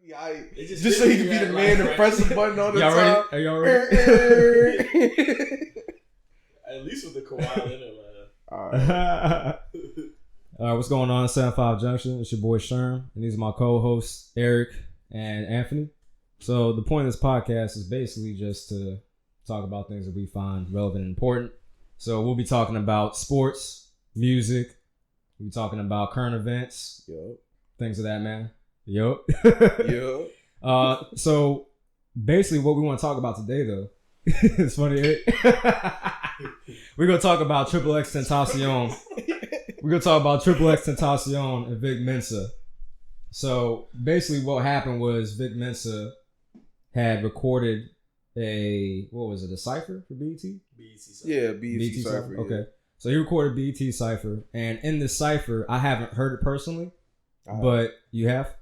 Just so he can be the man to press the button all the y'all time. Ready? Are y'all ready? At least with the Kawhi Leonard All right, what's going on? 75 Junction. It's your boy Sherm, and these are my co-hosts Eric and Anthony. So the point of this podcast is basically just to talk about things that we find relevant and important. So we'll be talking about sports, music. We'll be talking about current events, things of that man. So basically what we want to talk about today, though, it's funny, Eric. We're going to talk about XXXTENTACION. We're going to talk about XXXTENTACION and Vic Mensa. So basically what happened was Vic Mensa had recorded a cipher for BET? BET Cypher. Yeah, BET Cypher. Okay. Yeah. So he recorded BET Cypher, and in the cipher, I haven't heard it personally, but you have?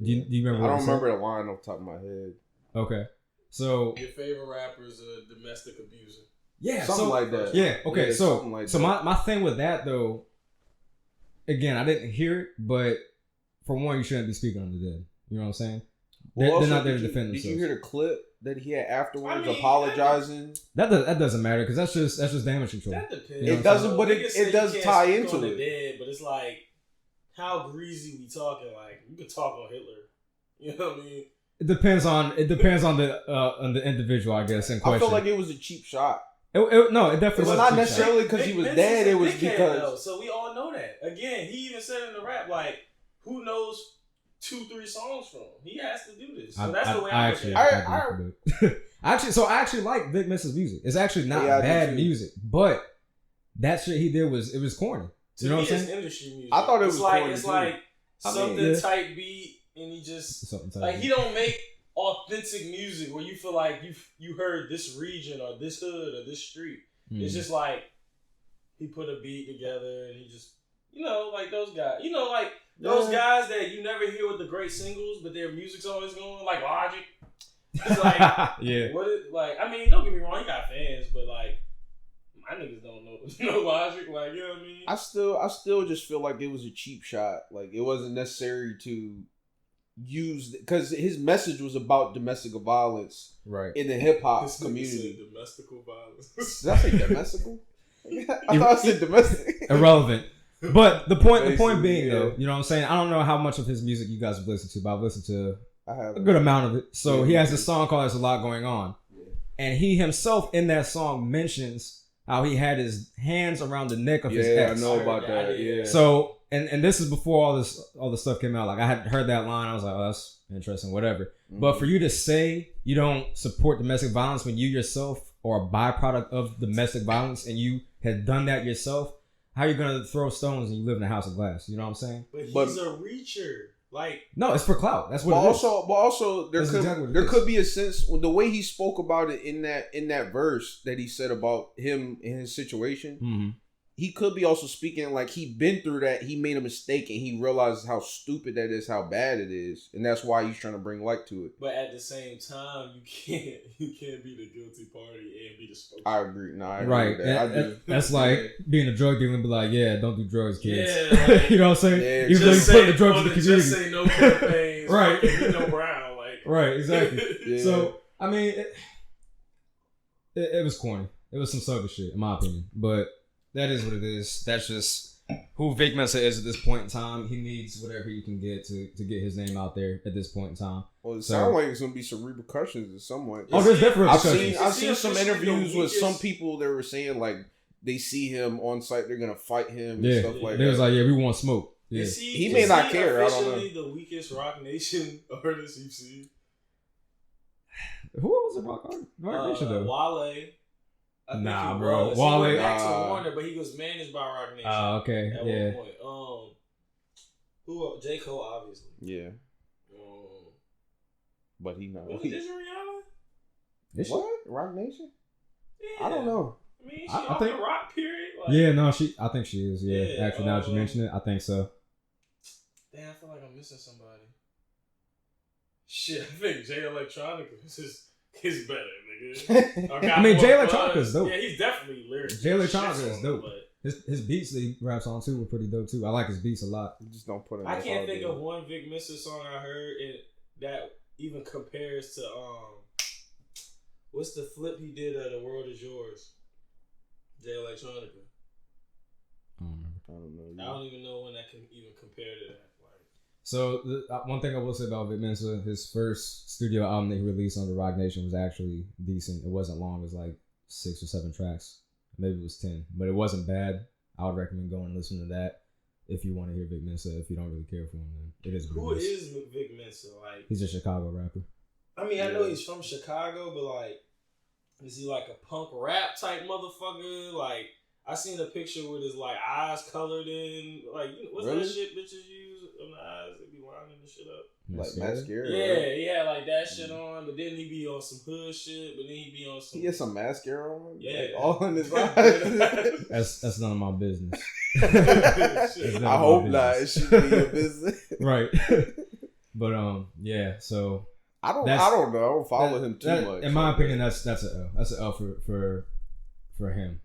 Do you remember? I don't remember the line off the top of my head. Okay. So your favorite rapper is a domestic abuser. Yeah, something like that. Yeah. Okay. Yeah, so like my thing with that though, again, I didn't hear it, but for one, you shouldn't be speaking on the dead. You know what I'm saying? They're not there to defend themselves. Did you hear the clip that he had afterwards apologizing? That doesn't matter because that's just damage control. That depends. It doesn't, but it does tie into it. Dead, but it's like, how greasy we talking? Like, you could talk on Hitler. You know what I mean? It depends on the individual, I guess. In question. I feel like it was a cheap shot. No, it definitely was not necessarily because he was dead. It was because so we all know that. Again, he even said in the rap, like, who knows 2-3 songs from him? He has to do this. So that's the way I actually like Vic Mensa's music. It's actually not bad music, but that shit he did was corny. You know what I'm saying? Industry music. I thought it was like corny. It's like something type beat, and he just like he don't make authentic music where you feel like you heard this region or this hood or this street. It's just like he put a beat together and he just like those guys. Those guys that you never hear with the great singles, but their music's always going, like Logic. It's like, I mean, don't get me wrong, you got fans, but like, my niggas don't know no Logic, like, you know what I mean? I still just feel like it was a cheap shot. Like, it wasn't necessary to use, because his message was about domestic violence in the hip hop community. Domestical violence. Did I say domestical? I thought I said domestic. Irrelevant. But the point being, though, you know what I'm saying? I don't know how much of his music you guys have listened to, but I've listened to a good amount of it. So he has this song called There's a Lot Going On. Yeah. And he himself in that song mentions how he had his hands around the neck of his ex. Yeah, I know about that. Yeah. So, and this is before all this stuff came out. Like, I had heard that line. I was like, oh, that's interesting, whatever. Mm-hmm. But for you to say you don't support domestic violence when you yourself are a byproduct of domestic violence and you had done that yourself, how are you gonna throw stones and you live in a house of glass? You know what I'm saying? But he's a reacher. Like, no, it's for clout. That's what. But also, there could be a sense the way he spoke about it in that verse that he said about him in his situation. Mm-hmm. He could be also speaking like he been through that. He made a mistake and he realizes how stupid that is, how bad it is, and that's why he's trying to bring light to it. But at the same time, you can't be the guilty party and be the spokesman. I agree. No, I agree with that. That's like being a drug dealer and be like, yeah, don't do drugs, kids. Yeah, like, you know what I'm saying? Yeah, even though you put the drugs in the community. Just say no campaigns, right? No brown, like right, exactly. Yeah. So I mean, it was corny. It was some sucker shit, in my opinion, but. That is what it is. That's just who Vic Mensa is at this point in time. He needs whatever he can get to get his name out there at this point in time. Well, it sounds like it's going to be some repercussions in some way. Oh, there's definitely repercussions. I've seen some interviews with some people that were saying, like, they see him on site, they're going to fight him and stuff like that. They was like, yeah, we want smoke. Yeah. He may not care. I don't know. The weakest Rock Nation artist you've seen? Who was the Rock Nation, though? Wale. Nah, bro. Wale went back to Warner, but he was managed by Rock Nation. Oh, okay. At one point. Who? J. Cole, obviously. Yeah. But he knows. Is Rihanna? Is what? Rock Nation? Yeah. I don't know. I mean, she I think the rock period. Like, yeah, no, I think she is. Yeah, actually, now that you mention it, I think so. Damn, I feel like I'm missing somebody. Shit, I think Jay Electronica is better, nigga. I mean, Jay Electronica is dope. Yeah, he's definitely lyrical. Jay Electronica is dope. His beats that he raps on too were pretty dope too. I like his beats a lot. You just don't put it. I can't think of one Vic Mensa song I heard that compares to what's the flip he did of The World Is Yours? Jay Electronica. I don't know. I don't even know when that can even compare to that. So one thing I will say about Vic Mensa, his first studio album that he released under Rock Nation was actually decent. It wasn't long. It was like 6 or 7 tracks. Maybe it was 10. But it wasn't bad. I would recommend going and listening to that if you want to hear Vic Mensa. If you don't really care for him, then it is. Who is Vic Mensa? Like, he's a Chicago rapper. I mean, I know he's from Chicago, but like, is he like a punk rap type motherfucker? Like, I seen a picture with his like eyes colored in, like, what's that shit bitches use on the eyes? They be lining the shit up. Like mascara. Yeah, he had like that shit on, but then he be on some hood shit, but then he be on some. He had some mascara on. Yeah, like, all in his eyes. That's none of my business. I hope not. It should be your business, right? But yeah. So I don't know. I don't follow him too much. In my opinion, that's an L. That's an L for him.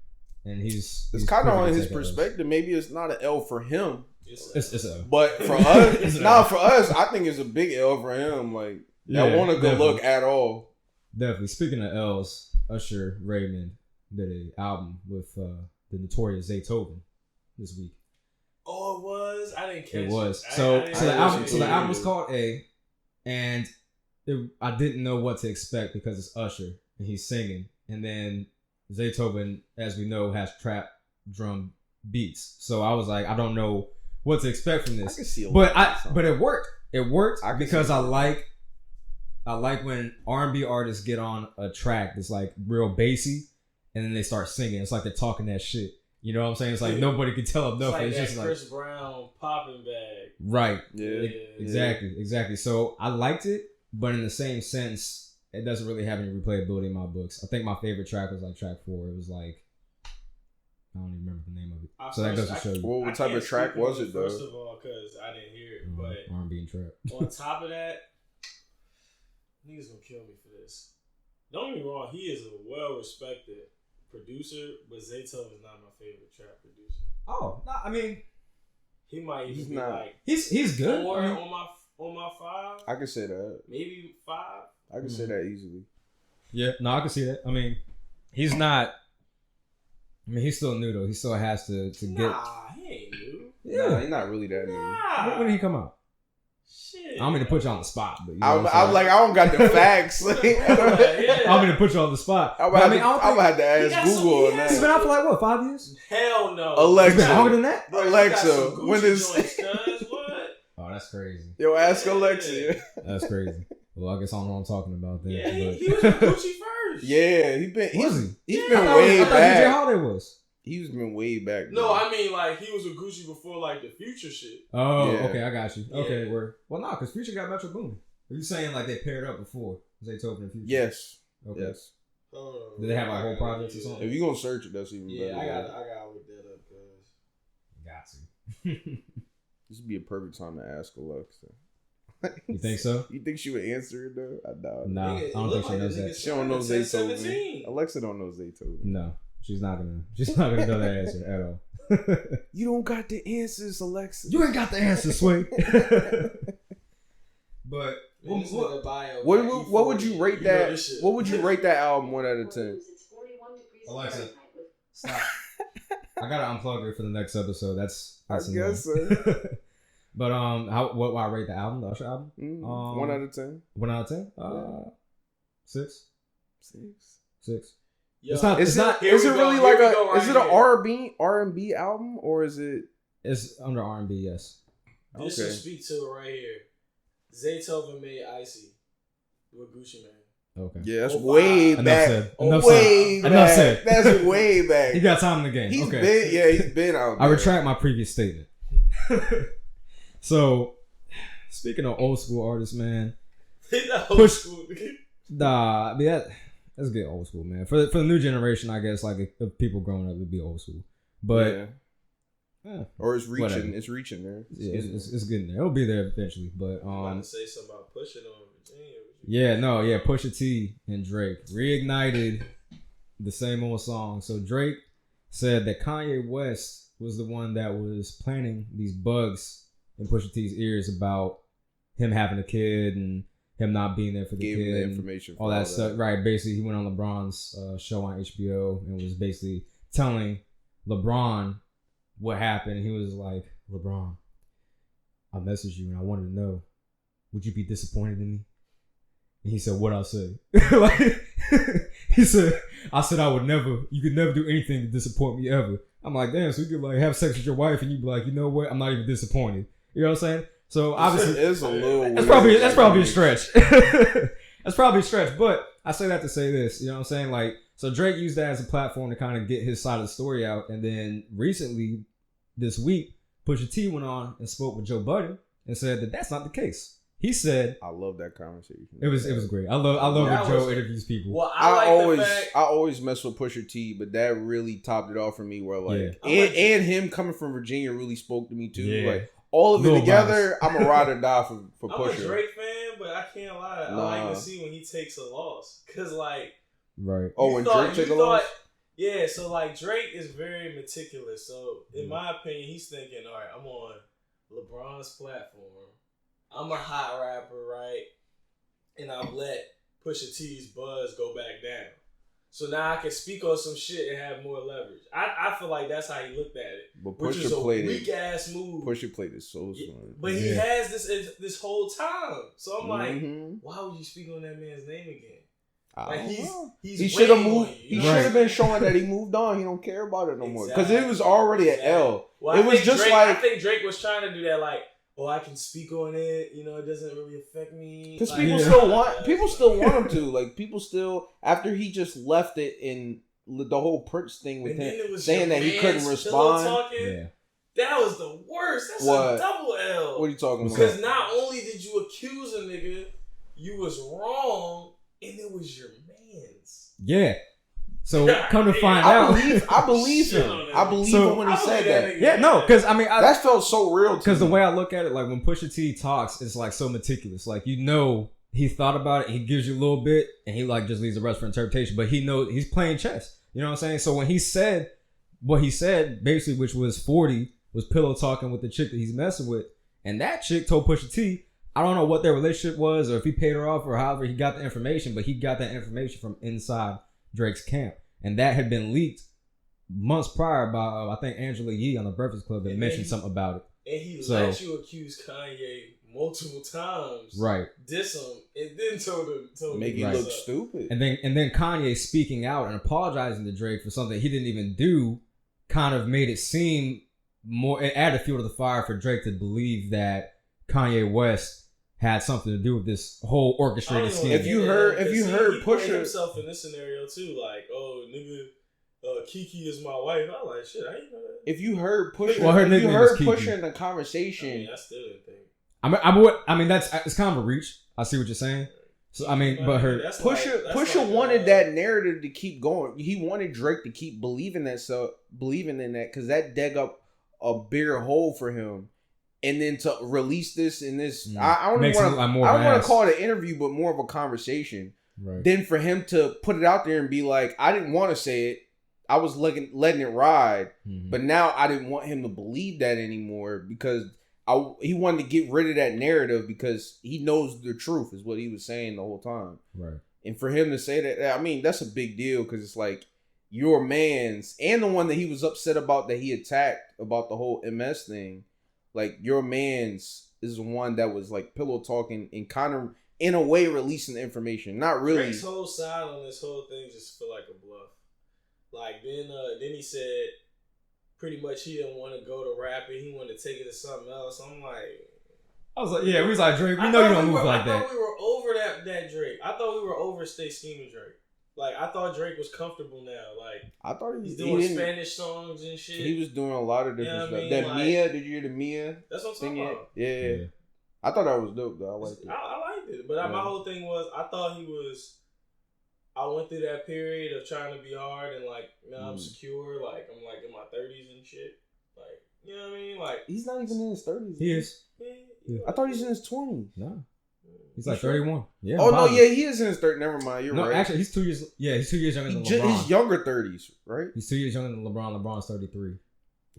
And he's kind of on his perspective. Maybe it's not an L for him. It's an L. But for us, for us, I think it's a big L for him. Like, that won't a good look at all. Definitely. Speaking of L's, Usher Raymond did an album with the notorious Zaytoven this week. Oh, it was? I didn't catch it. It was. So the album was called A, and I didn't know what to expect because it's Usher and he's singing, and then Zaytoven, as we know, has trap drum beats. So I was like, I don't know what to expect from this. I can see but it worked. It worked because I like when R&B artists get on a track that's like real bassy, and then they start singing. It's like they're talking that shit. You know what I'm saying? It's like nobody can tell them nothing. It's just like Chris Brown popping bag. Right. Yeah. Exactly. So I liked it, but in the same sense, it doesn't really have any replayability in my books. I think my favorite track was like track 4. It was like, I don't even remember the name of it. So that goes to show you. Well, what type of track was it, though? First of all, because I didn't hear it, but R&B and trap. On top of that, niggas gonna kill me for this. Don't get me wrong, he is a well-respected producer, but Zaytoven is not my favorite trap producer. Oh, no, I mean, he might even be not. like he's good. 4 on my 5. I can say that. Maybe 5. I can say that easily. Yeah, no, I can see that. I mean, he's not. I mean, he's still new though. He still has to get. Nah, he ain't new. Yeah, nah, he's not really that new. When did he come out? Shit. I don't mean to put you on the spot, but I'm like, I don't got the facts. I don't mean to put you on the spot. I'm gonna have to ask Google on that. He's been out for like what, 5 years? Hell no. Alexa, longer than that. Alexa, when is? What? Oh, that's crazy. Yo, ask Alexa. That's crazy. Well, I guess I don't know what I'm talking about then. Yeah, he was with Gucci first. Yeah, he's been way back. DJ Holiday was. He's been way back. No, I mean like he was with Gucci before like the Future shit. Oh, yeah. Okay, I got you. Yeah. Okay, well, no, because Future got Metro Boomin. Are you saying like they paired up before Zaytoven and Future? Yes. Okay. Yes. Did they have like whole projects or something? If you gonna search it, that's even better. Yeah, I gotta look that up, cuz. Got to. This would be a perfect time to ask Alexa. You think so? You think she would answer it though? I doubt. Nah, I don't think she knows that. She don't know Zaytoven. Alexa don't know Zaytoven. No, she's not gonna know that answer at all. You don't got the answers, Alexa. You ain't got the answer, Swing. But what would you rate that? What would you rate that album 1 out of 10? Alexa, stop. I gotta unplug her for the next episode. That's I guess so. But what I rate the album, the Usher album? 1 out of 10. 1 out of 10? 6. 6. Yo, it's not. Is it really like is it an R&B album or is it? It's under R&B, yes. This should speak to it right here. Zaytoven made Icy with Gucci Mane. Okay. Yeah, that's way back. Enough said. That's way back. He got time in the game. He's been out there. I retract my previous statement. So, speaking of old school artists, man. Nah, I mean, that's good old school, man. For the new generation, I guess, like if people growing up, it'd be old school. But or it's reaching. Whatever. It's reaching there. Yeah, it's getting there. It'll be there eventually. But I'm about to say something about Pusha on Virginia. Yeah, Pusha T and Drake reignited the same old song. So Drake said that Kanye West was the one that was planting these bugs in Pusha T's ears about him having a kid and him not being there for the Gave kid, him the information, all that stuff. Right. Basically, he went on LeBron's show on HBO and was basically telling LeBron what happened. He was like, LeBron, I messaged you and I wanted to know, would you be disappointed in me? And he said, what I say? Like, he said, I said I would never, you could never do anything to disappoint me ever. I'm like, damn, so you could like have sex with your wife and you'd be like, you know what? I'm not even disappointed. You know what I'm saying? So obviously, it's a little weird. That's probably a stretch. That's probably a stretch. But I say that to say this, you know what I'm saying? Like, so Drake used that as a platform to kind of get his side of the story out. And then recently, this week, Pusha T went on and spoke with Joe Budden and said that that's not the case. He said, "I love that conversation. It was great. I love when Joe interviews people. Well, I always mess with Pusha T, but that really topped it off for me. Where like, and him coming from Virginia really spoke to me too. Yeah. Like all of it together, I'm a ride or die for Pusha. I'm a Drake fan, but I can't lie. I like to see when he takes a loss, cause like, right. Oh, when Drake took a loss. Yeah, so like Drake is very meticulous. So in my opinion, he's thinking, all right, I'm on LeBron's platform. I'm a hot rapper, right? And I've let Pusha T's buzz go back down. So now I can speak on some shit and have more leverage. I feel like that's how he looked at it. But which is a weak ass move. Pusha played it so smart. But he has this whole time. So I'm like, why would you speak on that man's name again? Like he should have moved. He should have been showing that he moved on. He don't care about it no more because it was already an L. Well, it was just Drake, like I think Drake was trying to do that. Like, oh, I can speak on it. You know, it doesn't really affect me. Because people still want him to. Like people still after he just left it in the whole Prince thing with him saying that he couldn't respond. That was the worst. That's a double L. What are you talking about? Because not only did you accuse a nigga, you was wrong. And it was your man's. Yeah. So come to find out, I believe him. I believe him when he said that. Yeah, no, because I mean, that felt so real. Because the way I look at it, like when Pusha T talks, it's like so meticulous. Like you know, he thought about it. He gives you a little bit, and he like just leaves the rest for interpretation. But he knows he's playing chess. You know what I'm saying? So when he said what he said, basically, which was 40, was pillow talking with the chick that he's messing with, and that chick told Pusha T. I don't know what their relationship was or if he paid her off or however he got the information, but he got that information from inside Drake's camp. And that had been leaked months prior by, I think, Angela Yee on the Breakfast Club that mentioned something about it. And he let you accuse Kanye multiple times. Right. Diss him. And then told him make you look stupid. And then Kanye speaking out and apologizing to Drake for something he didn't even do kind of made it seem more, it added fuel to the fire for Drake to believe that Kanye West had something to do with this whole orchestrated scheme. If you heard he put Pusha himself in this scenario too, like, oh nigga, Kiki is my wife. I like shit. I didn't know that. If you heard Pusha, Pusha in the conversation, I still didn't think. I mean that's it's kind of a reach. I see what you're saying. So I mean, but her Pusha wanted that narrative to keep going. He wanted Drake to keep believing in that because that dug up a bigger hole for him. And then to release this in this, I don't want to call it an interview, but more of a conversation. Right. Then for him to put it out there and be like, I didn't want to say it. I was letting it ride. Mm-hmm. But now I didn't want him to believe that anymore because he wanted to get rid of that narrative because he knows the truth is what he was saying the whole time. Right. And for him to say that, I mean, that's a big deal because it's like your man's and the one that he was upset about that he attacked about the whole MS thing. Like your man's is the one that was like pillow talking and kind of in a way releasing the information. Not really. Drake's whole side on this whole thing just feel like a bluff. Like then he said pretty much he didn't want to go to rapping. He wanted to take it to something else. I'm like, I was like, yeah, we was like Drake. We know you don't move like that. I thought we were over that Drake. I thought we were over Stay Scheming Drake. Like, I thought Drake was comfortable now. Like, I thought he's doing Spanish songs and shit. He was doing a lot of different stuff. That like, Mia, did you hear the Mia? That's what I'm talking about. Yeah. I thought that was dope, though. I liked it. I liked it. But my whole thing was, I thought I went through that period of trying to be hard and, like, now I'm secure. Like, I'm, like, in my 30s and shit. Like, you know what I mean? Like, he's not even in his 30s. He is. Yeah. I thought he's in his 20s. No. He's like 31. Yeah. Oh, no, yeah, he is in his 30s. Never mind. You're right. Actually, he's 2 years. Yeah, he's 2 years younger than LeBron. He's younger 30s, right? He's 2 years younger than LeBron. LeBron's 33.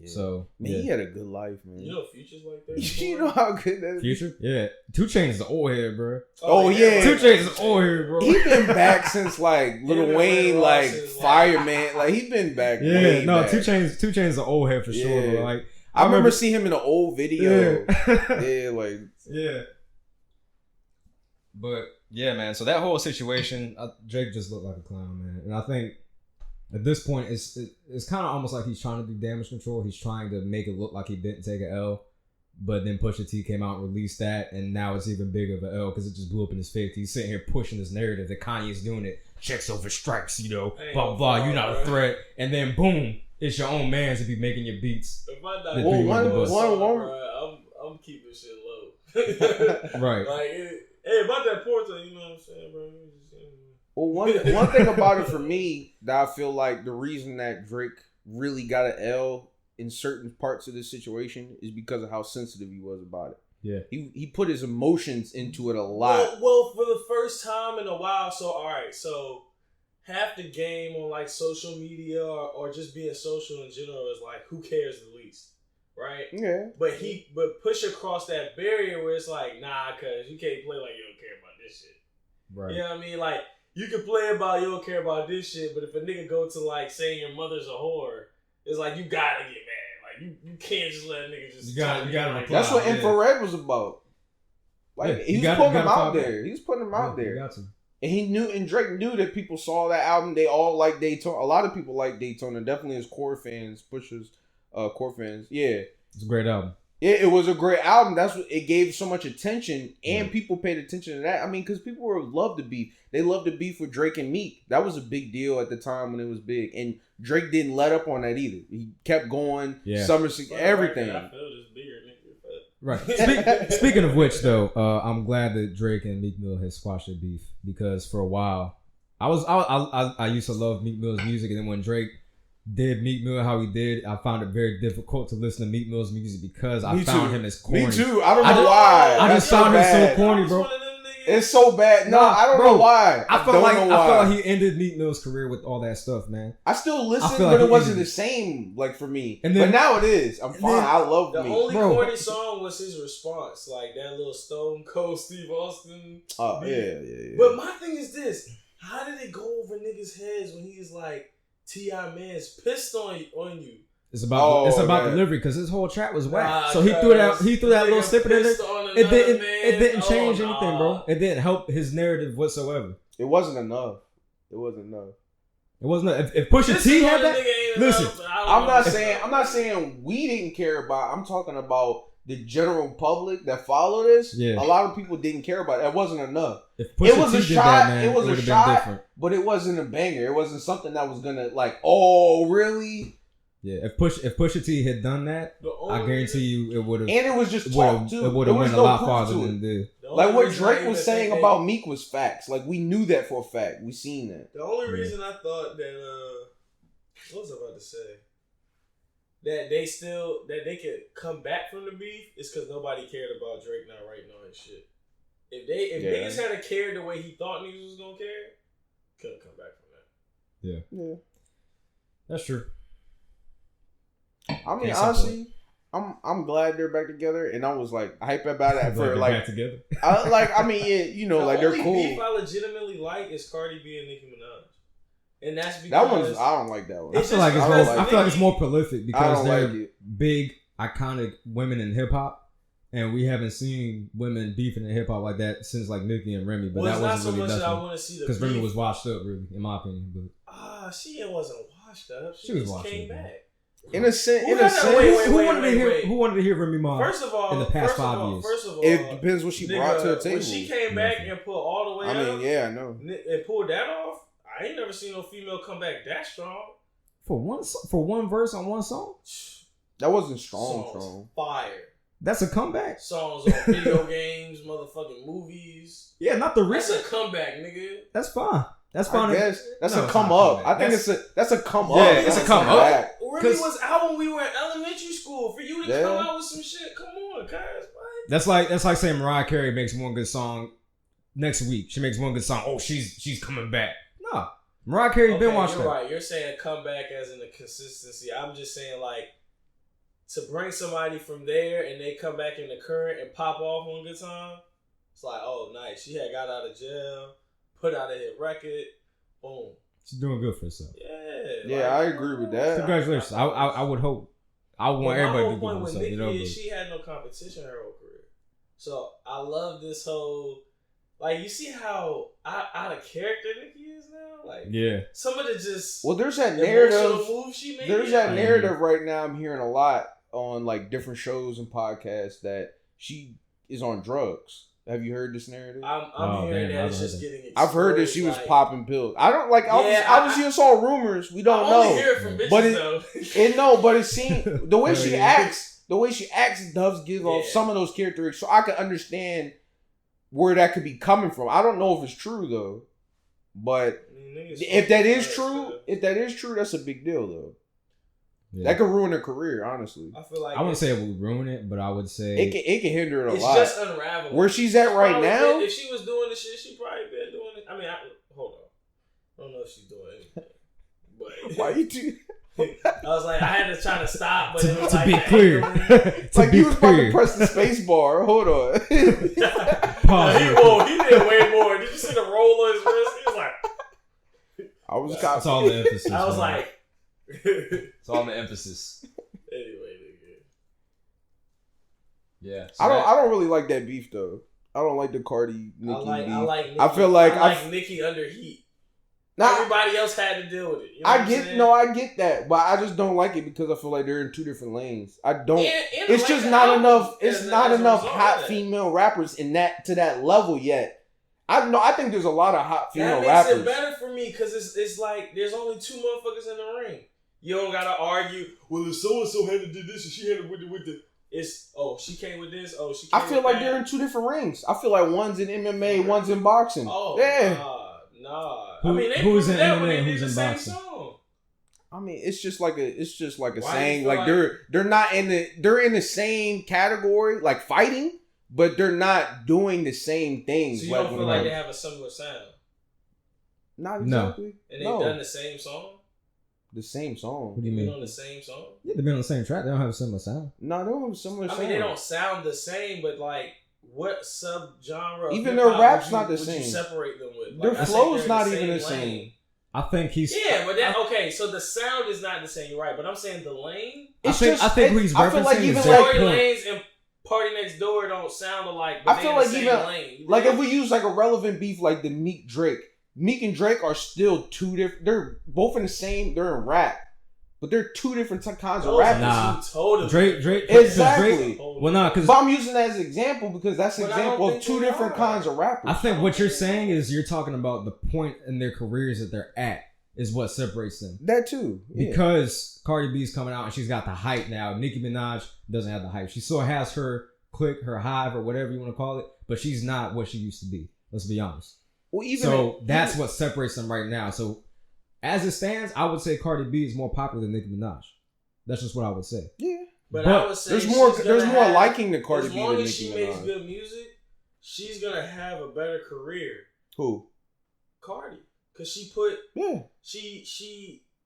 Yeah. So man, he had a good life, man. You know, Future's like that. You know how good that is. Future, yeah. 2 Chainz is the old head, bro. Oh yeah, 2 Chainz is the old head, bro. He been back since like Lil Wayne, like Fireman. Like he been back. Yeah, no, back. 2 Chainz is the old head for sure. Bro. Like I remember seeing him in an old video. Yeah, like yeah. But yeah, man. So that whole situation, Drake just looked like a clown, man. And I think at this point, it's kind of almost like he's trying to do damage control. He's trying to make it look like he didn't take an L. But then Pusha T came out and released that, and now it's even bigger of an L because it just blew up in his face. He's sitting here pushing this narrative that Kanye's doing it. Checks over strikes, you know, blah, blah, you're not a threat. And then boom, it's your own man's to be making your beats. If I die, I'm keeping shit low. Right. Like, hey, about that portrait, you know what I'm saying, bro? Well, one thing about it for me that I feel like the reason that Drake really got an L in certain parts of this situation is because of how sensitive he was about it. Yeah, he put his emotions into it a lot. Well, for the first time in a while. So all right, so half the game on like social media or just being social in general is like who cares the least, right? Yeah. But Pusha crossed that barrier where it's like nah, cause you can't play like you don't care about this shit. Right. You know what I mean? Like. You can play about you don't care about this shit, but if a nigga go to like saying your mother's a whore, it's like you gotta get mad. Like you can't just let a nigga just. You gotta. Like, that's what Infrared was about. Like he was putting him out there. He was putting him out there. Got to. And he knew, and Drake knew that people saw that album. They all like Daytona. A lot of people like Daytona. Definitely his core fans, Pusha's core fans. Yeah, it's a great album. Yeah, it was a great album. That's what it gave so much attention, and people paid attention to that. I mean, because people love the beef. They love the beef with Drake and Meek. That was a big deal at the time when it was big, and Drake didn't let up on that either. He kept going. Yeah, everything. I feel this bigger, nigga. Right. Speaking of which, though, I'm glad that Drake and Meek Mill has squashed their beef because for a while, I used to love Meek Mill's music, and then when Drake did Meek Mill how he did, I found it very difficult to listen to Meek Mill's music because I found him as corny. Me too. I don't know why. I just found him so corny, bro. It's so bad. No, I don't know why. I felt like he ended Meek Mill's career with all that stuff, man. I still listen, but it wasn't the same like for me. But now it is. I'm fine. I love the Meek. only corny song was his response, like that little Stone Cold Steve Austin. Oh yeah. But my thing is this: how did it go over niggas' heads when he's like, T.I. man's pissed on you? It's about delivery because his whole track was whack. So he threw that little snippet in there. It didn't change anything, bro. It didn't help his narrative whatsoever. It wasn't enough. If Pusha T had that, listen. I'm not saying we didn't care about. I'm talking about the general public that followed this. Yeah. A lot of people didn't care about it. It wasn't enough. If Pusha it was T a did shot. That, man, it was a shot, but it wasn't a banger. It wasn't something that was gonna like. Oh, really? Yeah, if Pusha T had done that, I guarantee you it would have. And it was just talk too. It would have went a lot farther than it did. Like what Drake was saying about Meek was facts. Like we knew that for a fact. We seen that. The only reason I thought that what was I about to say? That they could come back from the beef is because nobody cared about Drake not writing all his shit. If niggas had cared the way he thought niggas was gonna care, couldn't come back from that. Yeah. That's true. I mean, honestly, I'm glad they're back together, and I was like hype about it for like back together. Like they're cool. The only beef I legitimately like is Cardi B and Nicki Minaj, and that's because that one's I don't like that one. I feel like it's more prolific because they're big, iconic women in hip hop, and we haven't seen women beefing in hip hop like that since like Nicki and Remy. But that wasn't really nothing because Remy was washed up, really, in my opinion. But she wasn't washed up. She was just washed came up, back. In a sense, who wanted to hear Remy Ma? First of all, in the past 5 years, it depends what she brought to the table. When she came back and pulled all the way up, I know, and pulled that off. I ain't never seen no female come back that strong for one verse on one song. That wasn't strong. Fire. That's a comeback. Songs on video games, motherfucking movies. Yeah, not the recent. That's a comeback, nigga. That's fine. That's fine. I guess that's a come up. I think that's a come up. Yeah, it's a come up. Remy was out when we were in elementary school. For you to come out with some shit, come on, guys. That's like saying Mariah Carey makes one good song next week. She makes one good song. Oh, she's coming back. No, Mariah Carey's been watched. You're right. You're saying come back as in the consistency. I'm just saying like to bring somebody from there and they come back in the current and pop off on Good Time, it's like, oh, nice. She had got out of jail, put out a hit record, boom. She's doing good for herself. Yeah, I agree with that. Congratulations. I would hope. I want everybody to do good for themselves. You know, she had no competition her whole career. So I love this whole, like, you see how out of character Nicki is now? Like, yeah. Some of the just there's that narrative. Moves she made. There's that narrative right now I'm hearing a lot on like different shows and podcasts that she is on drugs. Have you heard this narrative? I'm hearing that it's just getting exposed. I've heard that she was popping pills. I don't like. Obviously, it's all rumors. We don't know. I only hear it from bitches, though. But it seems the way she acts. The way she acts does give off some of those characteristics, so I can understand where that could be coming from. I don't know if it's true though, but if that is true, that's a big deal though. Yeah. That could ruin her career, honestly. I feel like I wouldn't say it would ruin it, but I would say it can hinder it a lot. It's just unraveling. Where she's at right now. If she was doing this shit, she probably been doing it. I mean, hold on. I don't know if she's doing anything. But why you do? I was like, I had to try to stop, but it was to be clear. Like you was about to press the space bar. Hold on. He did way more. Did you see the roll on his wrist? He was like, That's all the emphasis. I was like. It's all the emphasis. Anyway, nigga. Yeah. So I don't really like that beef though. I don't like the Cardi Nicki beef. I like Nicki. I feel like Nicki under heat. Everybody else had to deal with it. You know I get that, but I just don't like it because I feel like they're in two different lanes. I don't. It's just not enough. It's not enough hot female rappers in that to that level yet. I think there's a lot of hot female rappers. That makes it better for me because it's like there's only two motherfuckers in the ring. You don't gotta argue. Well, if so and so had to do this and she had to with the. It's she came with this. She. Came I feel like they're in two different rings. I feel like one's in MMA, one's in boxing. Oh yeah. Nah. Who's in MMA? Who's in boxing? I mean, it's just like a saying. Like they're not they're in the same category, like fighting, but they're not doing the same things. So you don't feel like they have a similar sound? Not exactly. No. And they've done the same song. The same song. What do you mean? On the same song? Yeah, they've been on the same track. They don't have a similar sound. No, they don't have a similar sound. I mean, they don't sound the same, but like, what sub-genre? Even their rap's not the same. Would you separate them with? Like, their flow's not even the same. I think he's... Yeah, but then, okay, so the sound is not the same, you're right, but I'm saying the lane... I think who he's referencing is Tory Lanez and Party Next Door don't sound alike, but I feel like even... lane. Like, if we use like a relevant beef like the Meek and Drake are still two different... They're both in the same... They're in rap. But they're two different kinds of rappers. Nah, totally. Drake. Exactly. Well, no, because... But I'm using that as an example because that's an example of two different kinds of rappers. I think what you're saying is you're talking about the point in their careers that they're at is what separates them. That too. Yeah. Because Cardi B's coming out and she's got the hype now. Nicki Minaj doesn't have the hype. She still has her clique, her hive, or whatever you want to call it, but she's not what she used to be. Let's be honest. Well, that's what separates them right now. So... As it stands, I would say Cardi B is more popular than Nicki Minaj. That's just what I would say. Yeah, but I would say there's more liking to Cardi B than Nicki Minaj. As long as she makes good music, she's gonna have a better career. Who? Cardi, because she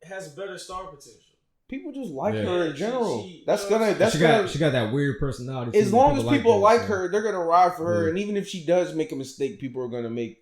has better star potential. People just like her in general. She got that weird personality. As long as people like her, they're gonna ride for her. And even if she does make a mistake, people are gonna make.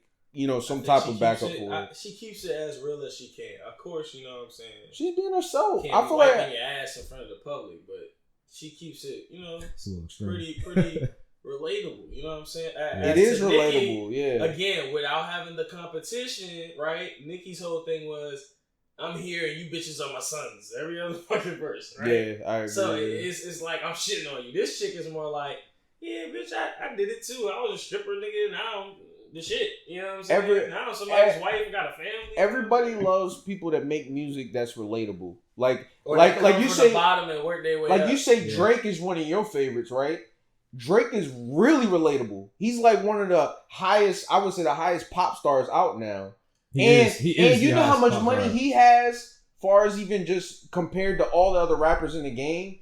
Some type of backup for her. She keeps it as real as she can. Of course, you know what I'm saying. She's being herself. I feel like your ass in front of the public, but she keeps it, pretty relatable. You know what I'm saying? It is relatable, yeah. Again, without having the competition, right? Nicki's whole thing was, I'm here and you bitches are my sons. Every other fucking verse, right? Yeah, I agree. So it's like I'm shitting on you. This chick is more like, yeah, bitch, I did it too. I was a stripper, nigga, and now I'm the shit, you know what I'm saying? Now somebody's wife got a family. Everybody loves people that make music that's relatable. Like you say, the bottom and work their way like up. You say, Drake is one of your favorites, right? Drake is really relatable. He's like one of the highest, I would say, the highest pop stars out now. He is you know how much money he has, far as even just compared to all the other rappers in the game.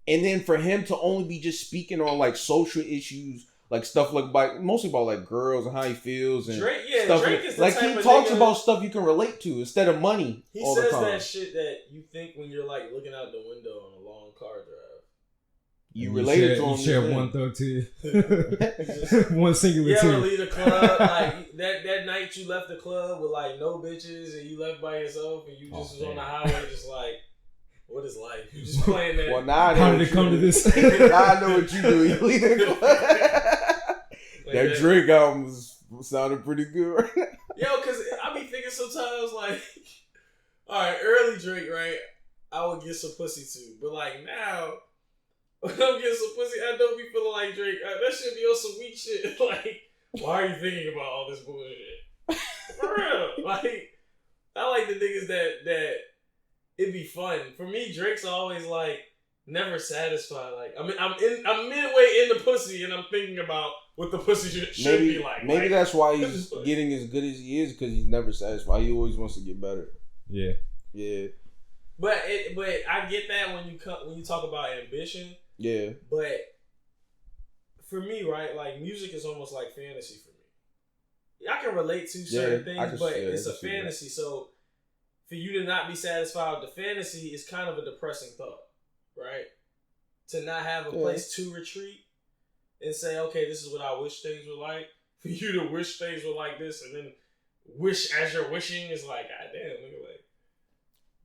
And then for him to only be just speaking on like social issues. Like stuff mostly about like girls and how he feels and Drake is the like type he of talks nigga, about stuff you can relate to instead of money. He all says the time. that shit that you think when you're like looking out the window on a long car drive. You related to him. You share one thug tear. One singular tear. You ever leave the club, like, that night you left the club with, like, no bitches, and you left by yourself, and you just was on the highway just like, what is life? You just playing that. Well, now how did it come to this? Now I know what you do. You leave the club. Like that Drake album sounded pretty good. Yo, because I be thinking sometimes, like, all right, early Drake, right? I would get some pussy too. But, like, now, when I'm getting some pussy, I don't be feeling like Drake. That should be on some weak shit. Like, why are you thinking about all this bullshit? For real. Like, I like the niggas that it'd be fun. For me, Drake's always, like, never satisfied. Like, I'm midway in the pussy, and I'm thinking about what the pussy should be like. Maybe like, that's why he's getting as good as he is, because he's never satisfied. He always wants to get better. Yeah. Yeah. But I get that when you talk about ambition. Yeah. But for me, right, like, music is almost like fantasy for me. I can relate to certain things, but it's a fantasy. So for you to not be satisfied with the fantasy is kind of a depressing thought, right? To not have a place to retreat and say, okay, this is what I wish things were like. For you to wish things were like this and then wish as you're wishing is like, God damn, nigga, like.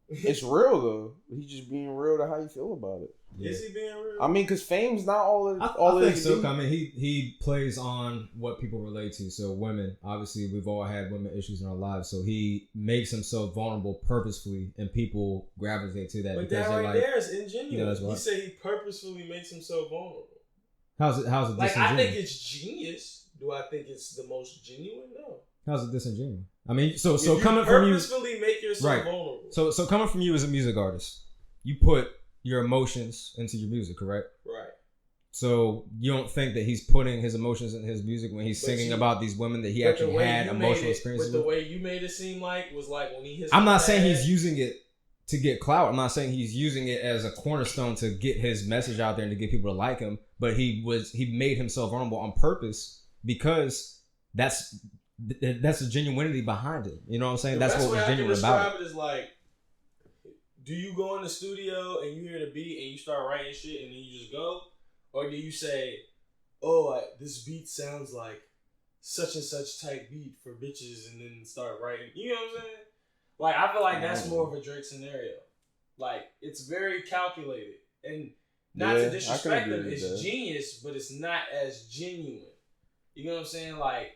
It's real though. He's just being real to how you feel about it. Yeah. Is he being real? I mean, because fame's not all it. I think so. I mean, he plays on what people relate to. So women, obviously, we've all had women issues in our lives. So he makes himself vulnerable purposefully, and people gravitate to that. But because that right like, there is ingenuous. You know, he said he purposefully makes himself vulnerable. How's it like, I think it's genius. Do I think it's the most genuine? No. How's it disingenuous? I mean, so if coming from you, purposefully make yourself vulnerable. So coming from you as a music artist, you put your emotions into your music, correct? Right. So you don't think that he's putting his emotions in his music when he's singing about these women that he actually had emotional experiences with? But the way you made it seem like was like when he hits. I'm not saying he's using it to get clout. I'm not saying he's using it as a cornerstone to get his message out there and to get people to like him. But he made himself vulnerable on purpose because that's the genuinity behind it. You know what I'm saying? That's what was genuine about it. Describe it as like, do you go in the studio and you hear the beat and you start writing shit and then you just go? Or do you say, oh, this beat sounds like such and such type beat for bitches, and then start writing? You know what I'm saying? Like, I feel like that's more of a Drake scenario. Like, it's very calculated. And not to disrespect them, it's genius, but it's not as genuine. You know what I'm saying? Like,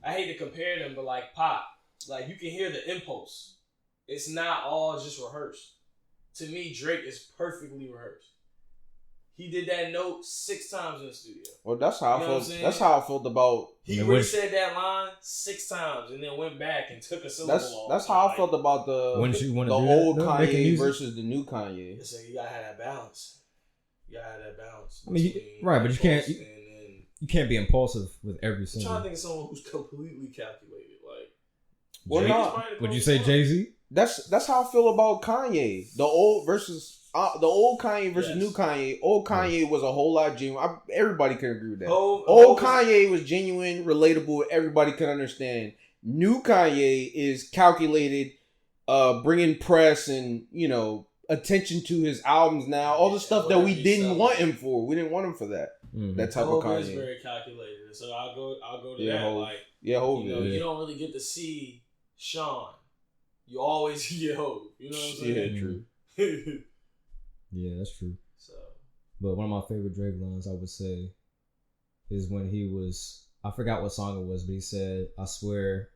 I hate to compare them, but like pop, like you can hear the impulse. It's not all just rehearsed. To me, Drake is perfectly rehearsed. He did that note 6 times in the studio. Well, that's how I felt. That's how I felt about. He said that line 6 times and then went back and took a syllable off. That's how I felt about the old Kanye versus the new Kanye. It's like you gotta have that balance. I mean, right, but you can't. You can't be impulsive with every single. I'm trying to think of someone who's completely calculated. Like, would you say Jay-Z? That's how I feel about Kanye. The old Kanye versus new Kanye. Old Kanye was a whole lot genuine. Everybody can agree with that. Old Kanye was genuine, relatable. Everybody could understand. New Kanye is calculated, bringing press and attention to his albums now. All the stuff that we didn't want him for. We didn't want him for that. Mm-hmm. That type of Kanye is very calculated. So I'll go to that. Hov. Like, Hov. You don't really get to see Sean. You always hear Hov. You know what I'm saying? Yeah, true. Yeah, that's true. So, but one of my favorite Drake lines I would say is when he was, I forgot what song it was, but he said, "I swear,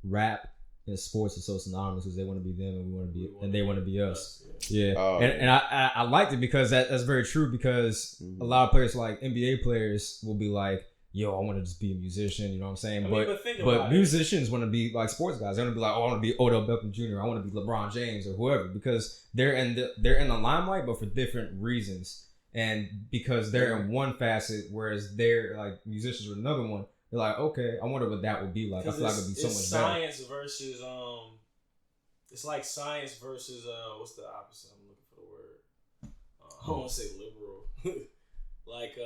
rap and sports are so synonymous because they want to be them and we want to be, and they want to be us." Yeah, and I liked it because that's very true. Because a lot of players, like NBA players, will be like, "Yo, I want to just be a musician." You know what I'm saying? But musicians want to be like sports guys. They want to be like, "Oh, I want to be Odell Beckham Jr. I want to be LeBron James or whoever," because they're in the limelight, but for different reasons. And because they're in one facet, whereas they're like musicians with another one, they're like, okay, I wonder what that would be like. I feel like it would be so much better. Science versus it's like science versus what's the opposite? I'm looking for the word. I don't want to say liberal. Like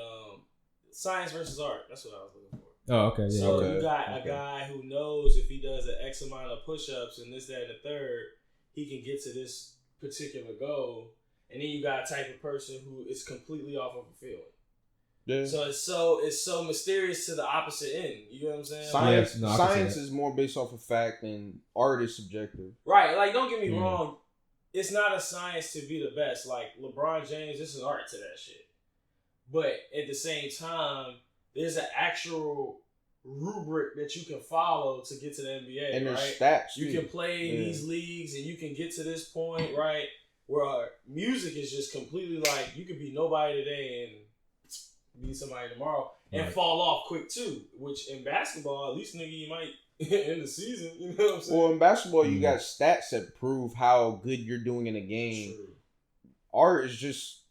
science versus art. That's what I was looking for. Oh, okay. Yeah. So you got a guy who knows if he does an X amount of push-ups and this, that, and the third, he can get to this particular goal. And then you got a type of person who is completely off of a feeling. Yeah. So it's so mysterious to the opposite end. You know what I'm saying? Science is more based off of fact, and art is subjective. Right. Like, don't get me wrong. It's not a science to be the best. Like, LeBron James, this is art to that shit. But at the same time, there's an actual rubric that you can follow to get to the NBA. And right? there's stats. You can play in these leagues and you can get to this point, right? Where music is just completely like, you could be nobody today and be somebody tomorrow and fall off quick too. Which in basketball, at least, nigga, you might end the season. You know what I'm saying? Well, in basketball, you got stats that prove how good you're doing in a game. True. Art is just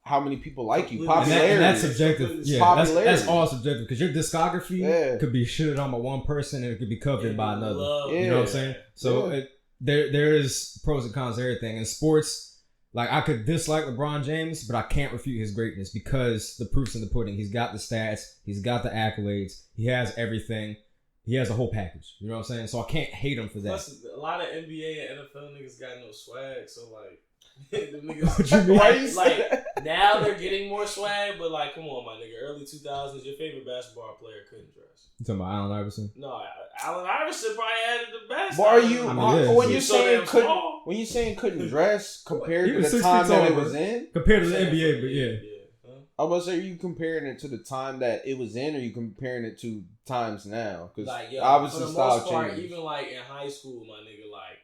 how many people like you. Popularity. And that's subjective. Yeah, that's all subjective. Because your discography could be shitted on by one person and it could be covered by another. You know what I'm saying? So there is pros and cons to everything. In sports, like, I could dislike LeBron James, but I can't refute his greatness because the proof's in the pudding. He's got the stats. He's got the accolades. He has everything. He has a whole package. You know what I'm saying? So I can't hate him for that. Plus, a lot of NBA and NFL niggas got no swag. So, like, the niggas, like now they're getting more swag, but like, come on, my nigga. Early 2000s, your favorite basketball player couldn't dress. You talking about Allen Iverson? No, Allen Iverson probably had the best. But are you when you're saying couldn't dress compared to the time that it was in? Compared to the NBA, but yeah. I was say, are you comparing it to the time that it was in, or are you comparing it to times now? Because like, obviously for the style most part, changes. even like in high school, my nigga, like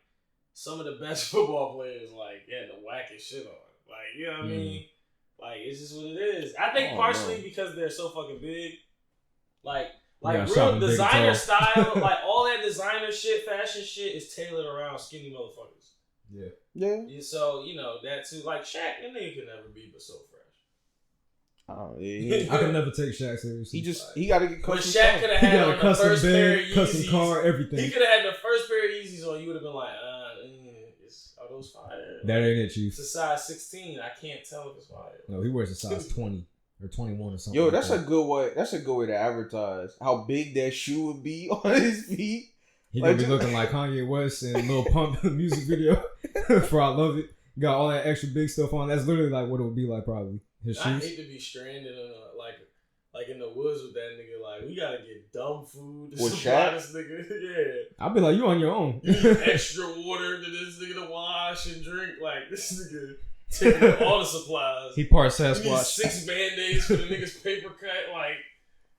some of the best football players, like, had the wackest shit on. Like, you know what I mean? Like, it's just what it is. I think partially because they're so fucking big. Like real designer style, like all that designer shit, fashion shit is tailored around skinny motherfuckers. Yeah. So, you know, that too. Like Shaq, that nigga could never be but so fresh. Oh, yeah. I could never take Shaq seriously. He got to get custom. But Shaq could have had on the first pair of Yeezys. Custom car, everything. He could have had the first pair of Yeezys on. You would have been like, are those fire? That ain't it, Chief. It's a size 16. I can't tell if it's fire. No, he wears a size 20 or 21 or something. Yo, that's a good way. That's a good way to advertise how big that shoe would be on his feet. He gonna be looking like Kanye West in Lil Pump music video for I Love It. Got all that extra big stuff on. That's literally like what it would be like probably. His shoes. I hate to be stranded in like in the woods with that nigga. Like, we gotta get dumb food to supply this nigga. Yeah. I'll be like, you on your own. You need extra water to this nigga to wash and drink. Like, this nigga taking up all the supplies. He part Sasquatch. You need 6 Band-Aids for the nigga's paper cut. Like,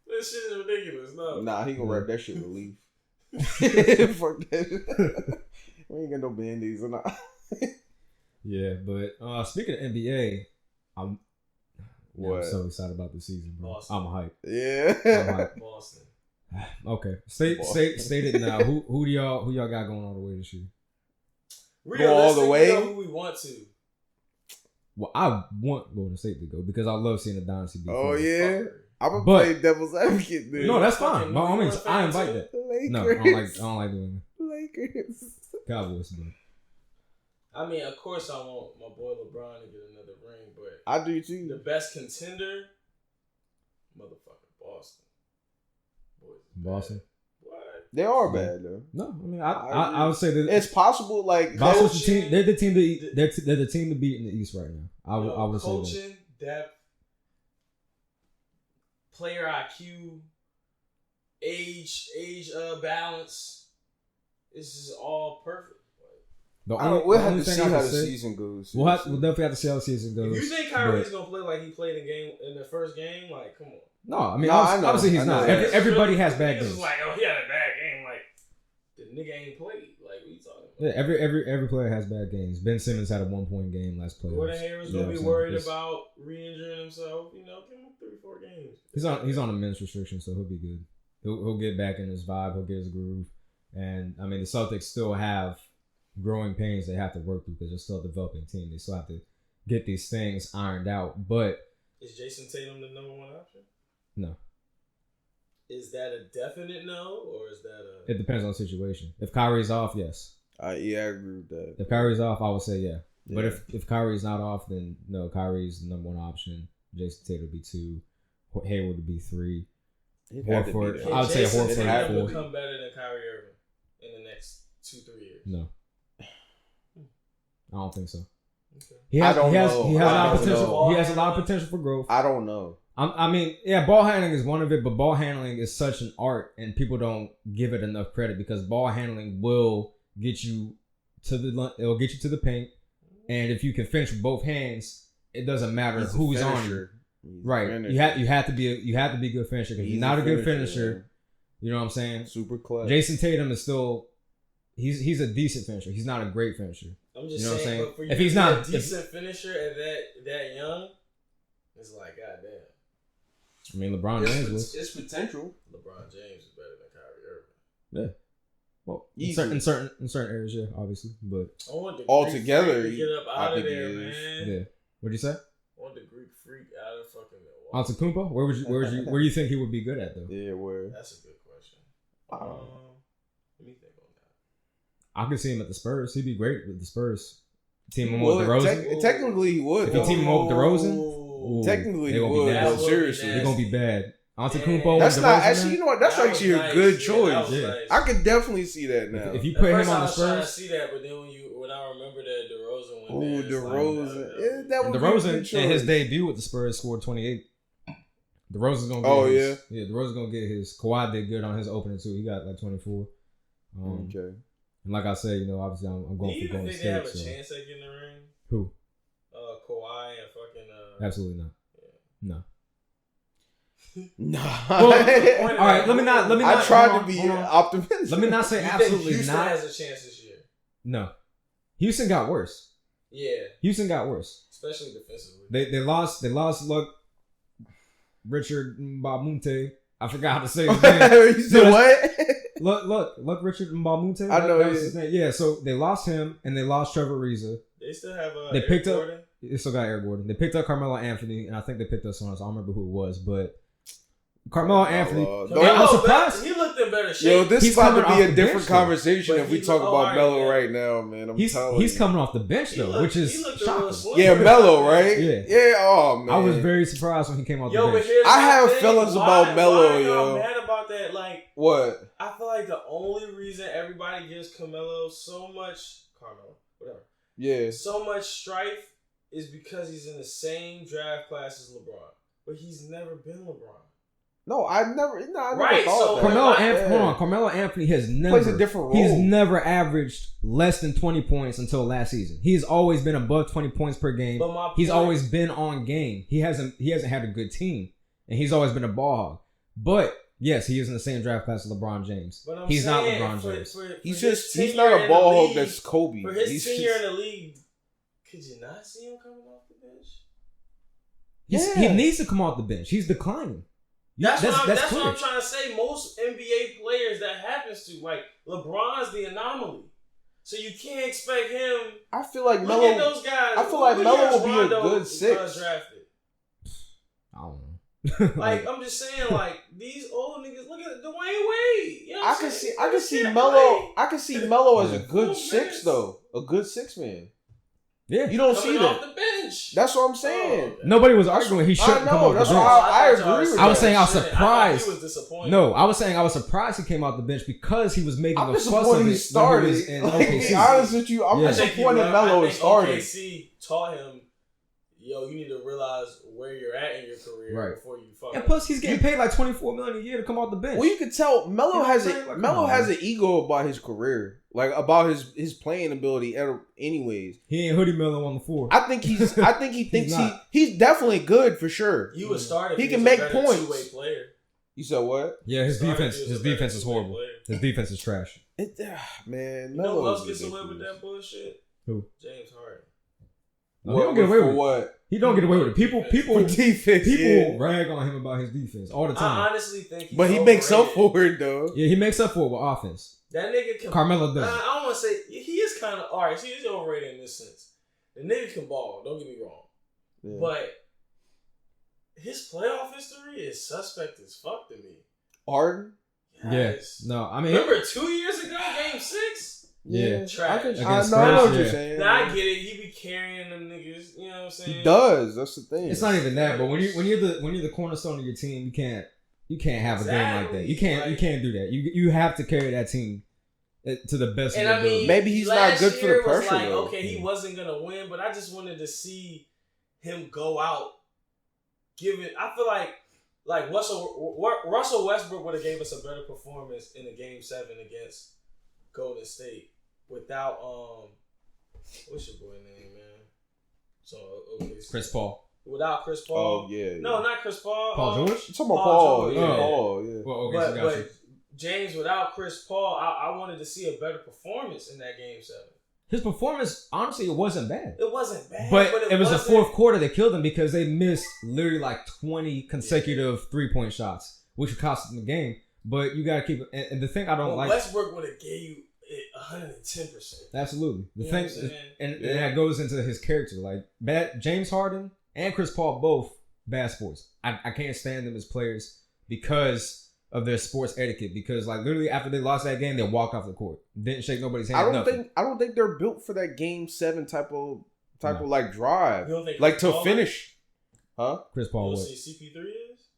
this shit is ridiculous. No. Nah, he gonna wrap that shit with leaf. Fuck that. We ain't got no Band-Aids or not. Yeah, but speaking of NBA, I'm so excited about the season, bro. Boston. I'm hyped. Yeah. I'm hyped. Boston. Okay. State it now. Who y'all got going all the way this year? Go all the way? We know who we want to. Well, I want Golden State to go because I love seeing the dynasty be. Oh yeah. I'm gonna play devil's advocate there. No, that's fine. By all means, I invite that. Lakers. No, I don't like doing it. Lakers. Cowboys, bro. I mean, of course, I want my boy LeBron to get another ring, but I do too. The best contender, motherfucking Boston. Boys, Boston. What? They are bad though. No, I mean, I would say that it's possible. Like Boston's the team. They're the team to they're the team to beat in the East right now. I would say that. Coaching, depth, player IQ, age balance. This is all perfect. We'll have to see how the season goes. We'll definitely have to see how the season goes. If you think Kyrie's gonna play like he played in the first game, like, come on. No, I mean, obviously he's not. Everybody has bad games. Like, oh, he had a bad game. Like, the nigga ain't played. Like, what you talking about? Yeah, every player has bad games. Ben Simmons had a 1-point game last playoffs. Gordon Hayward's gonna be worried about re-injuring himself. You know, give him 3-4 games. He's on a minutes restriction, so he'll be good. He'll get back in his vibe. He'll get his groove. And I mean, the Celtics still have growing pains they have to work through because they're still a developing team. They still have to get these things ironed out. But is Jason Tatum the number one option? No. Is that a definite no, or is that a? It depends on the situation. If Kyrie's off, yes. Yeah, I agree with that. If Kyrie's off, I would say yeah. But if Kyrie's not off, then no. Kyrie's the number one option. Jason Tatum would be 2. Hayward would be 3. Horford, I would say Horford 4. Would become better than Kyrie Irving in the next 2-3 years. No. I don't think so. Okay. He has a lot of potential for growth. I don't know. I mean, yeah, ball handling is one of it, but ball handling is such an art, and people don't give it enough credit because ball handling will get you to the paint, and if you can finish with both hands, it doesn't matter who's on you. Right, you have to be a good finisher. Because you're not a good finisher, you know what I'm saying? Super clutch. Jason Tatum is still he's a decent finisher. He's not a great finisher. I'm just saying, but for you if he's to be not a decent finisher at that young, it's like goddamn. I mean, LeBron James was. It's potential. LeBron James is better than Kyrie Irving. Yeah. Well, in certain areas, yeah, obviously, but altogether, to get up out of there, man. Yeah. What'd you say? I want the Greek freak out of fucking Milwaukee. Antetokounmpo? Where do you think he would be good at though? Yeah, where? That's a good question. Let me think on that. I could see him at the Spurs. He'd be great with the Spurs. Team him with DeRozan. Technically, he would. If you team him up with DeRozan, technically he would. Seriously, they're gonna be bad. Antetokounmpo. That's not actually. You know what? That's actually a good choice. Yeah, nice. I could definitely see that now. If you put him on the Spurs, I Spurs, see that, but then when I remember that DeRozan went ooh, there, DeRozan. That would be a DeRozan good choice. in his debut with the Spurs scored 28. DeRozan's gonna get DeRozan's gonna get his. Kawhi did good on his opening too. He got like 24. Okay. And like I said, you know, obviously I'm going for Golden State. Do you even think they have a chance at getting the ring? Who? Kawhi and fucking. Absolutely not. Yeah. No. No. Well, all right, let me not. I tried to be optimistic. Let me not say you absolutely think Houston not. has a chance this year. No. Houston got worse. Yeah. Houston got worse. Especially defensively. They lost. Look, Richard Mbamunte. I forgot how to say his name. You said what? Look, Richard Mbamunte. I know that was his name. Yeah, so they lost him and they lost Trevor Ariza. They still have they Eric picked Gordon? up. They still got Eric Gordon. They picked up Carmelo Anthony, and I think they picked up someone else. I don't remember who it was, but Carmelo Anthony. I'm surprised. He looked in better shape. Yo, this is about to be a different conversation but if we talk about Melo right now, man. He's coming off the bench though, which is shocking. Yeah, Melo, right? Yeah. Oh man, I was very surprised when he came off the bench. But here's I have thing. feelings about Melo, yo. I'm mad about that. Like what? I feel like the only reason everybody gives Carmelo, whatever. Yeah. So much strife is because he's in the same draft class as LeBron, but he's never been LeBron. No, I never Right, thought so Carmelo Anthony has never plays a different role. He's never averaged less than 20 points until last season. He's always been above 20 points per game. He's always been on game. He hasn't had a good team, and he's always been a ball hog. But yes, he is in the same draft class as LeBron James. He's not LeBron James. He's not a ball hog that's Kobe. For his tenure in the league, could you not see him coming off the bench? He needs to come off the bench. He's declining. That's what I'm trying to say. Most NBA players that happens to, like LeBron's the anomaly. So you can't expect him. I feel like Melo. Look at those guys. I feel like Melo will be a good six. I don't know. Like I'm just saying, like these old niggas. Look at Dwayne Wade. You know I can see Melo. I can see Melo as a good six though. A good six man. Yeah, you don't coming see that. Off the bench. That's what I'm saying. Oh, nobody was arguing he shouldn't come off the bench. I agree with that. I was saying I was surprised. He was disappointed. No, I was saying I was surprised he came off the bench because he was making a fuss of it. He started. To be honest with you, I'm disappointed Melo started. OKC taught him, yo, you need to realize where you're at in your career before you fuck. And plus, he's getting paid like $24 million a year to come off the bench. Well, you can tell Melo has an ego about his career, like about his playing ability. Anyways, he ain't Hoodie Melo on the floor. I think he thinks he's definitely good for sure. He was started. He can make points. Two-way player. You said what? Yeah, his defense is horrible. His defense is trash. Man, you know who else gets away with that bullshit? Who? James Harden. No, he don't get away with what? He don't get away with it. People defense, rag on him about his defense all the time. I honestly think but he makes up for it though. Yeah, he makes up for it with offense. That nigga Carmelo does. I don't want to say he is kind of alright. He is overrated in this sense. The nigga can ball. Don't get me wrong, but his playoff history is suspect as fuck to me. Harden? Yes. Yeah. No, I mean, remember 2 years ago, Game 6. Yeah, trash. I know what you're saying. Now I get it. He be carrying them niggas. You know what I'm saying? He does. That's the thing. It's not even that. But when you're the cornerstone of your team, you can't have a game like that. You can't do that. You have to carry that team to the best. And of your ability. Maybe he's not good for the pressure. Like, though. Okay, he wasn't gonna win, but I just wanted to see him go out given. I feel like Russell Westbrook would have gave us a better performance in a Game 7 against Golden State without what's your boy name, man? So Chris Paul. Without Chris Paul. Oh yeah. No, not Chris Paul. Paul George. You talking about Paul? George, Yeah. Paul. Yeah. Well, okay, but James, without Chris Paul, I wanted to see a better performance in that Game 7. His performance, honestly, it wasn't bad. It wasn't bad. But it was the fourth quarter that killed them because they missed literally like 20 consecutive 3-point shots, which cost them the game. But you got to keep it. And the thing I don't like. Westbrook would have gave you 110%. Absolutely. The thing, and Yeah. that goes into his character. Like, James Harden and Chris Paul, both bad sports. I can't stand them as players because of their sports etiquette. Because like literally after they lost that game, they walked off the court, didn't shake nobody's hand. I don't think they're built for that Game 7 type of like drive, like to finish. Huh? Chris Paul. You don't see CP3 is?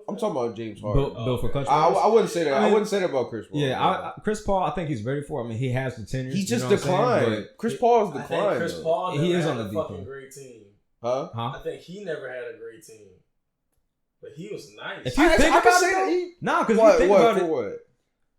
I'm talking about James Harden. Built for country. I wouldn't say that. I wouldn't say that about Chris Paul. Yeah, Chris Paul. I think he's ready for it. I mean, he has the tenure. He just declined. Chris Paul is declined. Chris Paul he is on the the fucking decline. great team. Huh? I think he never had a great team, but he was nice. If you think about it, because you think about it,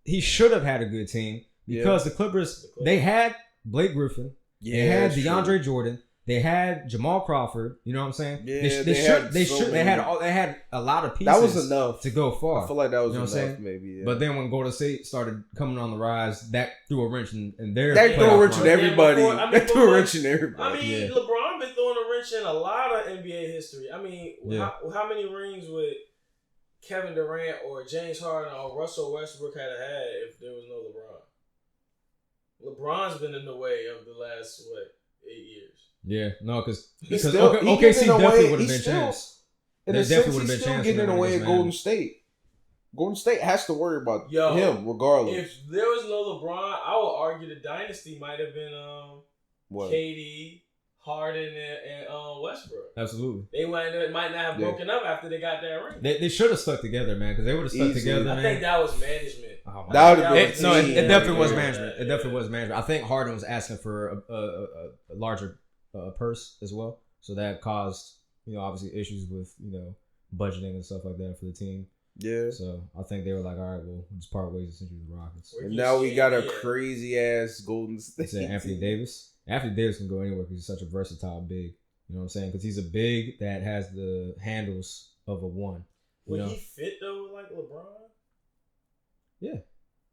he should have had a good team because the Clippers they had Blake Griffin, they had DeAndre Jordan, they had Jamal Crawford. You know what I'm saying? Yeah, they had a lot of pieces. That was enough to go far. I feel like that was enough, maybe. Yeah. But then when Golden State started coming on the rise, that threw a wrench in their. That threw a wrench in everybody. That threw a wrench in everybody. I mean, LeBron been throwing a wrench in a lot of NBA history. I mean, how many rings would Kevin Durant or James Harden or Russell Westbrook had if there was no LeBron? LeBron's been in the way of the last 8 years. Yeah, no, because OKC definitely would have been champs. In a sense, he's still getting in the way of Golden State. Golden State has to worry about him regardless. If there was no LeBron, I would argue the dynasty might have been KD, Harden, and Westbrook. Absolutely. They might not have broken up after they got that ring. They should have stuck together, man, because they would have stuck together. I think that was management. Oh, it definitely was management. It definitely was management. I think Harden was asking for a larger purse as well, so that caused obviously issues with budgeting and stuff like that for the team. Yeah. So I think they were like, all right, well, we'll just part ways essentially with the Rockets. And now we got a crazy ass Golden State. Said Anthony Davis. Anthony Davis can go anywhere because he's such a versatile big. You know what I'm saying? Because he's a big that has the handles of a one. Would he fit though with like LeBron? Yeah.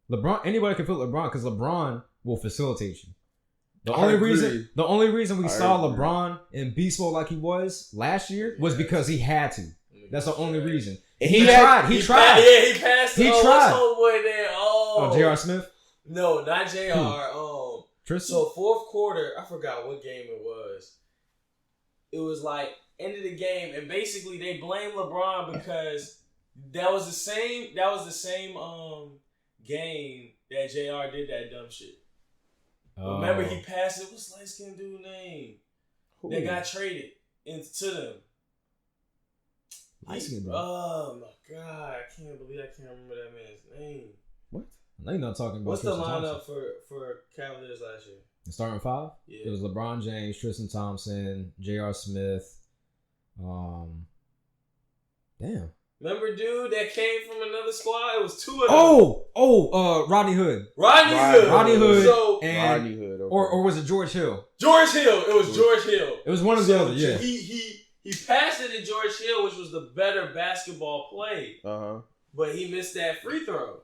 LeBron, anybody can fit LeBron because LeBron will facilitate you. The only reason we saw LeBron in beast mode like he was last year was because he had to. That's the only reason. He tried. He tried. He passed. He tried. What's old boy there? J.R. Smith? No, not J.R. Tristan? So fourth quarter, I forgot what game it was. It was like end of the game, and basically they blamed LeBron because that was the same game that JR did that dumb shit. Oh. Remember he passed it. What's light skinned dude name? Who? That got traded into them. Oh my god! I can't believe I can't remember that man's name. What? I know you're not talking about. What's the lineup for Cavaliers last year? The starting five? Yeah. It was LeBron James, Tristan Thompson, J.R. Smith. Damn. Remember, dude, that came from another squad? It was two of them. Rodney Hood. Rodney Hood. So, Rodney Hood. Okay. Or was it George Hill? George Hill. It was George Hill. It was one of the other, yeah. He passed it to George Hill, which was the better basketball play. Uh-huh. But he missed that free throw.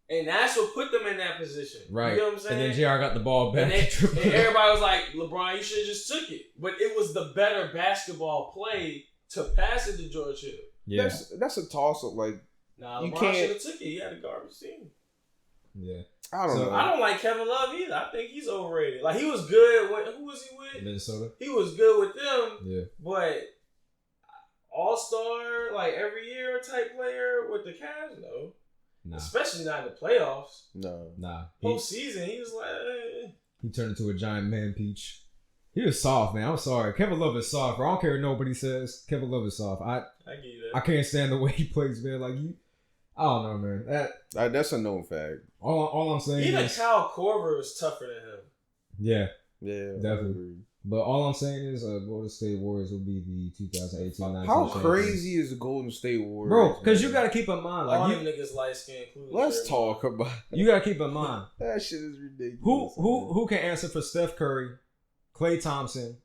And that's what put them in that position. Right. You know what I'm saying? And then JR got the ball back. And everybody was like, LeBron, you should have just took it. But it was the better basketball play to pass it to George Hill. Yeah. That's a toss-up. Like, nah, LeBron should have took it. He had a garbage team. Yeah. I don't know. I don't like Kevin Love either. I think he's overrated. Like, he was good. Who was he with? Minnesota. He was good with them. Yeah. But all-star, like, every year type player with the Cavs, no. Nah. Especially not in the playoffs. No. Nah. Postseason, he was like... He turned into a giant man peach. He was soft, man. I'm sorry. Kevin Love is soft. Bro. I don't care what nobody says. Kevin Love is soft. I get that. I can't stand the way he plays, man. Like, I don't know, man. That's a known fact. All I'm saying even is... Kyle Korver is tougher than him. Yeah. Yeah, definitely. But all I'm saying is, Golden State Warriors will be the 2018-19. How crazy is the Golden State Warriors, bro? Because you got to keep in mind, like all them niggas light skin. Let's talk about it. You got to keep in mind that shit is ridiculous. Who can answer for Steph Curry, Klay Thompson?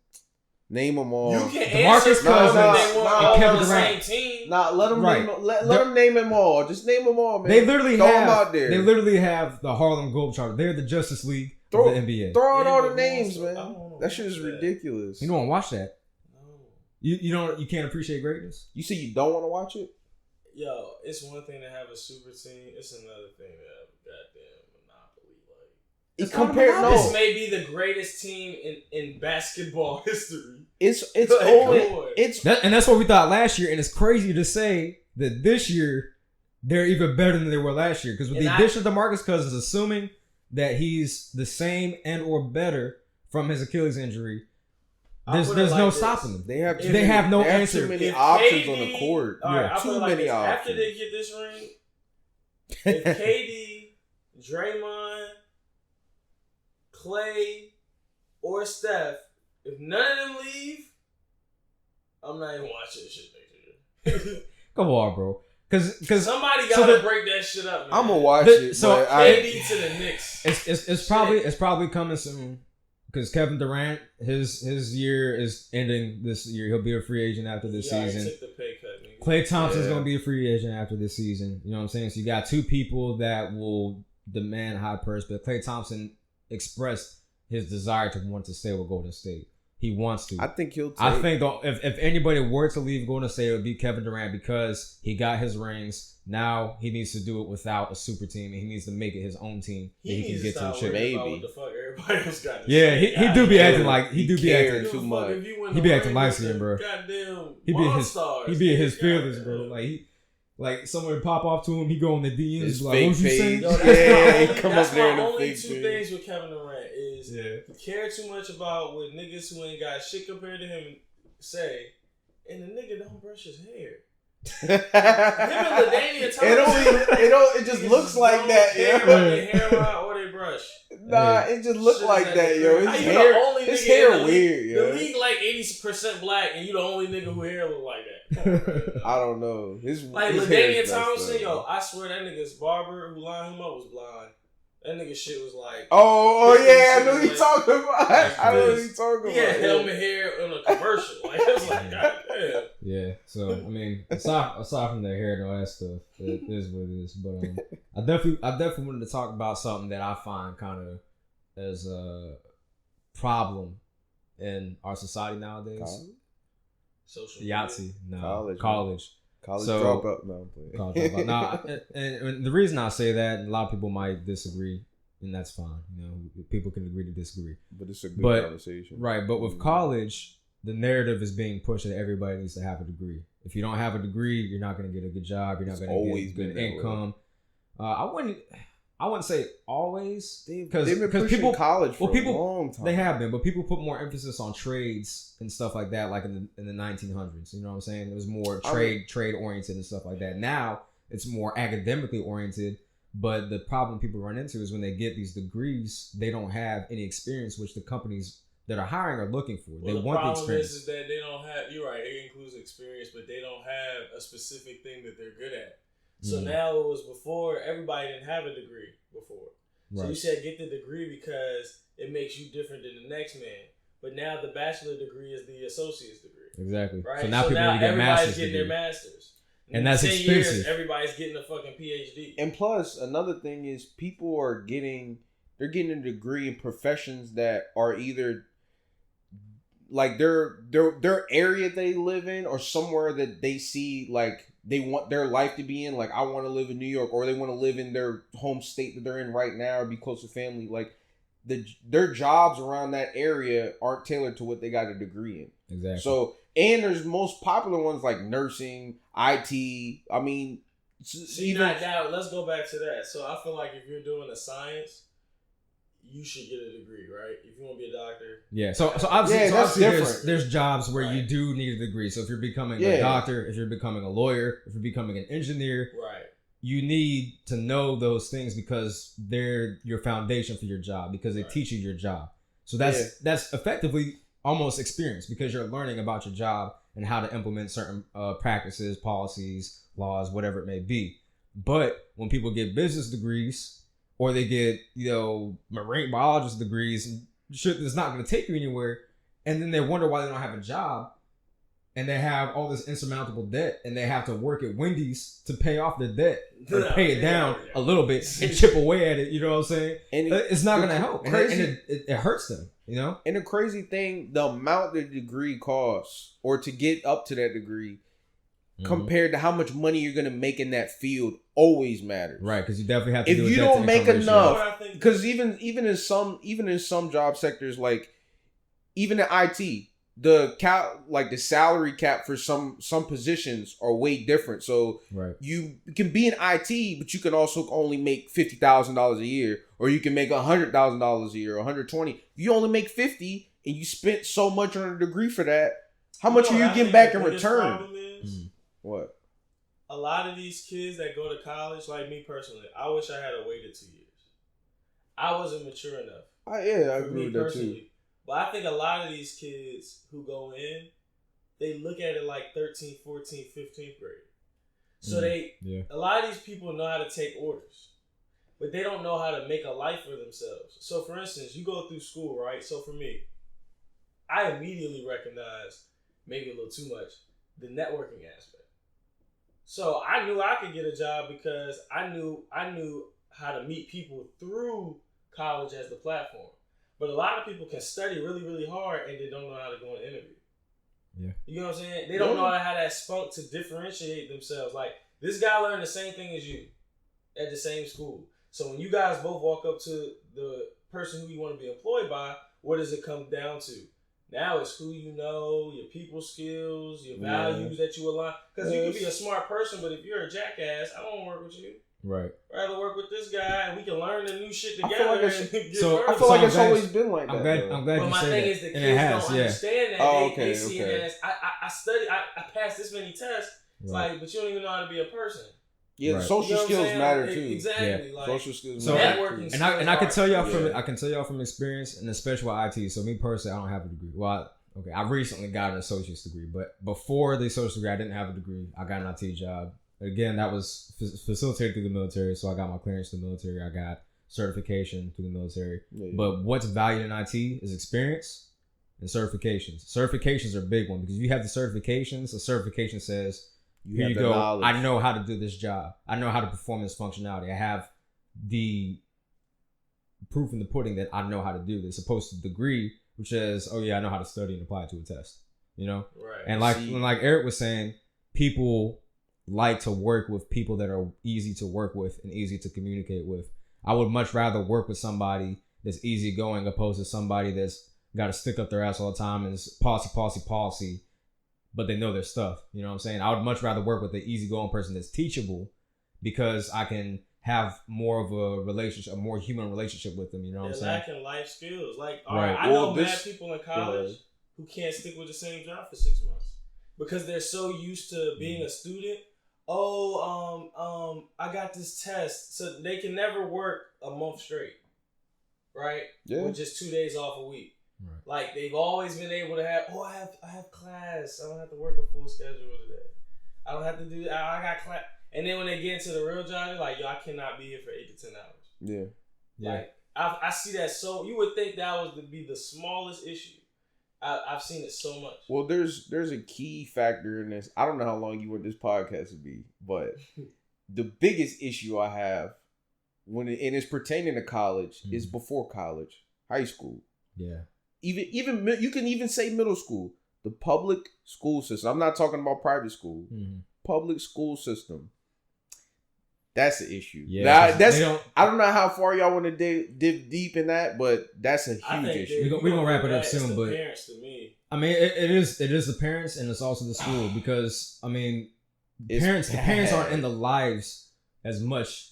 Name them all. You can DeMarcus Cousins and Kevin Durant. Nah, let them let them name them all. Just name them all, man. They literally Throw them out there. They literally have the Harlem Globetrotters. They're the Justice League of the NBA. Throw out all the names, man. That shit is ridiculous. You don't want to watch that. No. You can't appreciate greatness. You say you don't want to watch it? Yo, it's one thing to have a super team. It's another thing to have a goddamn monopoly. Like, this may be the greatest team in basketball history. And that's what we thought last year. And it's crazy to say that this year they're even better than they were last year. Because with the addition of DeMarcus Cousins, assuming that he's the same and or better from his Achilles injury, there's no stopping them. They have no answer. Too many options on the court. Too many options. After they get this ring, if KD, Draymond, Klay, or Steph, if none of them leave, I'm not even watching this shit next year. Come on, bro. Cause somebody gotta break that shit up, man. I'm gonna watch it. So KD to the Knicks. It's probably coming soon. Because Kevin Durant, his year is ending this year. He'll be a free agent after this season. He took the pay cut, nigga. Klay Thompson's gonna be a free agent after this season. You know what I'm saying? So you got two people that will demand high purse, but Klay Thompson expressed his desire to want to stay with Golden State. He wants to. I think he'll take. I think if anybody were to leave Golden State, it would be Kevin Durant because he got his rings. Now he needs to do it without a super team, and he needs to make it his own team that he can get to the chip. Maybe. What the fuck everybody else got to say. He do be acting like he do be acting too much. He be acting light skin, bro. Goddamn, he be in his feelings, bro. Like someone pop off to him, he go on the DMs like, "What you saying?" He come up there. Only two things with Kevin Durant is he care too much about what niggas who ain't got shit compared to him say, and the nigga don't brush his hair. It just looks like that, hair or they brush. Nah, it just look like that, yo. His hair weird, yo. The league like 80% black, and you the only nigga who hair look like that. I don't know. His LaDainian Thompson, yo, I swear that nigga's barber who lined him up was blind. That nigga shit was like... Oh yeah, I know what you talking about. I know what you talking about. He had helmet hair in a commercial. Like, it was like, goddamn. Yeah, so, I mean, aside from the hair and all that stuff, it is what it is. But I definitely wanted to talk about something that I find kind of as a problem in our society nowadays. College? Social Yahtzee. No, college. College dropout. No, college dropout. Nah, and the reason I say that, and a lot of people might disagree, and that's fine. You know, people can agree to disagree. But it's a good conversation. Right, but with college, the narrative is being pushed that everybody needs to have a degree. If you don't have a degree, you're not going to get a good job. You're not going to get good income. I wouldn't say always, because people college for a long time. They have been, but people put more emphasis on trades and stuff like that, like in the 1900s. You know what I'm saying? It was more trade oriented and stuff like that. Now it's more academically oriented. But the problem people run into is when they get these degrees, they don't have any experience, which the companies that are hiring are looking for. They want the experience. The problem is that they don't have. You're right. It includes experience, but they don't have a specific thing that they're good at. So now it was before, everybody didn't have a degree before. So you said get the degree because it makes you different than the next man. But now the bachelor degree is the associate's degree. Exactly. Right? So now people need to get everybody's getting their masters. And that's 10 expensive. Years, everybody's getting a fucking PhD. And plus, another thing is people are getting a degree in professions that are either like their area they live in or somewhere that they see like they want their life to be in. Like, I want to live in New York, or they want to live in their home state that they're in right now, or be close to family. Like, their jobs around that area aren't tailored to what they got a degree in. Exactly. So, and there's most popular ones like nursing, IT. I mean, now let's go back to that. So I feel like if you're doing a science, you should get a degree, right? If you want to be a doctor. Yeah. So obviously there's jobs where you do need a degree. So if you're becoming a doctor, if you're becoming a lawyer, if you're becoming an engineer, right, you need to know those things because they're your foundation for your job, because they teach you your job. So that's effectively almost experience because you're learning about your job and how to implement certain practices, policies, laws, whatever it may be. But when people get business degrees or they get, marine biologist degrees and shit that's not going to take you anywhere, and then they wonder why they don't have a job, and they have all this insurmountable debt, and they have to work at Wendy's to pay off the debt or pay it down a little bit and chip away at it. You know what I'm saying? And it's not going to help. And it hurts them, And the crazy thing, the amount the degree costs or to get up to that degree compared to how much money you're going to make in that field always matters. Right, because you definitely have to do if you don't make enough, because even in some job sectors, like even in IT, the salary cap for some positions are way different. So you can be in IT, but you can also only make $50,000 a year, or you can make $100,000 a year, or $120,000. If you only make $50,000 and you spent so much on a degree for that, how much are you getting back in return? What? A lot of these kids that go to college, like me personally, I wish I had waited 2 years. I wasn't mature enough. I agree with that too. But I think a lot of these kids who go in, they look at it like 13th, 14th, 15th grade. So a lot of these people know how to take orders, but they don't know how to make a life for themselves. So for instance, you go through school, right? So for me, I immediately recognized, maybe a little too much, the networking aspect. So I knew I could get a job because I knew how to meet people through college as the platform. But a lot of people can study really, really hard and they don't know how to go and interview. Yeah. You know what I'm saying? They don't know how to have that spunk to differentiate themselves. Like, this guy learned the same thing as you at the same school. So when you guys both walk up to the person who you want to be employed by, what does it come down to? Now it's who you know, your people skills, your values that you align. Because you can be a smart person, but if you're a jackass, I don't want to work with you. Right. I'd rather work with this guy and we can learn the new shit together. I feel like it's always been like that. I'm glad but you my said thing that. is the kids don't understand that. They see it as, I study, I passed this many tests. It's like, but you don't even know how to be a person. Yeah, social skills matter too. Exactly. Yeah. Like, social skills matter. Networking and I can tell y'all from experience, and especially with IT. So me personally, I don't have a degree. Well, I recently got an associate's degree, but before the associate's degree, I didn't have a degree. I got an IT job. Again, that was facilitated through the military, so I got my clearance through the military. I got certification through the military. Yeah. But what's valued in IT is experience and certifications. Certifications are a big one because if you have the certifications, the certification says, here you go, knowledge. I know how to do this job. I know how to perform this functionality. I have the proof in the pudding that I know how to do this, opposed to the degree, which says, oh yeah, I know how to study and apply it to a test. Right. And like Eric was saying, people like to work with people that are easy to work with and easy to communicate with. I would much rather work with somebody that's easygoing opposed to somebody that's got to stick up their ass all the time and is policy, but they know their stuff. You know what I'm saying? I would much rather work with an easygoing person that's teachable because I can have more of a relationship, a more human relationship with them. You know what I'm saying? They're lacking life skills. Like, I know mad people in college who can't stick with the same job for 6 months because they're so used to being a student. I got this test, so they can never work a month straight, right? Yeah. With just 2 days off a week. Right. Like, they've always been able to have, I have class. I don't have to work a full schedule today. I don't have to do that. I got class. And then when they get into the real job, they're like, yo, I cannot be here for 8 to 10 hours. Yeah. Like, I see that. So you would think that would be the smallest issue. I've seen it so much. Well, there's a key factor in this. I don't know how long you want this podcast to be, but the biggest issue I have and it's pertaining to college is before college, high school. Yeah. Even you can even say middle school. The public school system. I'm not talking about private school. Public school system. That's the issue. Yeah, I don't know how far y'all want to dig deep in that, but that's a huge issue. We're gonna wrap it up soon, but parents to me. I mean, it is the parents and it's also the school because I mean, the parents aren't in the lives as much,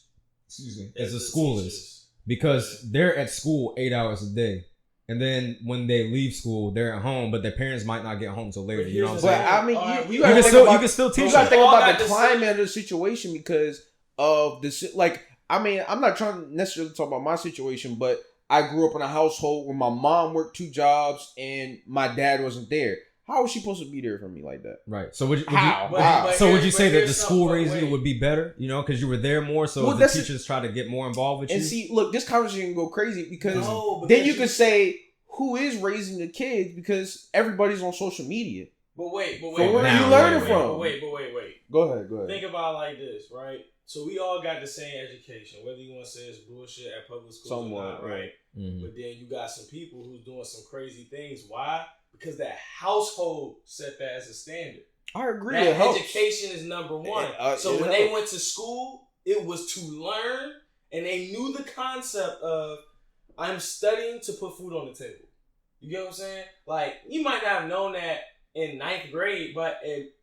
as the school is because they're at school 8 hours a day. And then when they leave school, they're at home, but their parents might not get home until later. You know what I'm saying? But I mean, you can still teach. You got to think about the climate of the situation because of this. Like, I mean, I'm not trying to necessarily talk about my situation, but I grew up in a household where my mom worked 2 jobs and my dad wasn't there. How was she supposed to be there for me like that? Right. So would you say that the school raising you would be better? You know, because you were there more, so the teachers try to get more involved with you. And see, look, this conversation can go crazy because then you could say who is raising the kids because everybody's on social media. But wait. So where are you learning from? Wait. Go ahead. Think about it like this, right? So we all got the same education, whether you want to say it's bullshit at public schools or not, right? Mm-hmm. But then you got some people who's doing some crazy things. Why? Because that household set that as a standard. I agree. That education is number one. So when they went to school, it was to learn, and they knew the concept of I'm studying to put food on the table. You get what I'm saying? Like, you might not have known that in 9th grade, but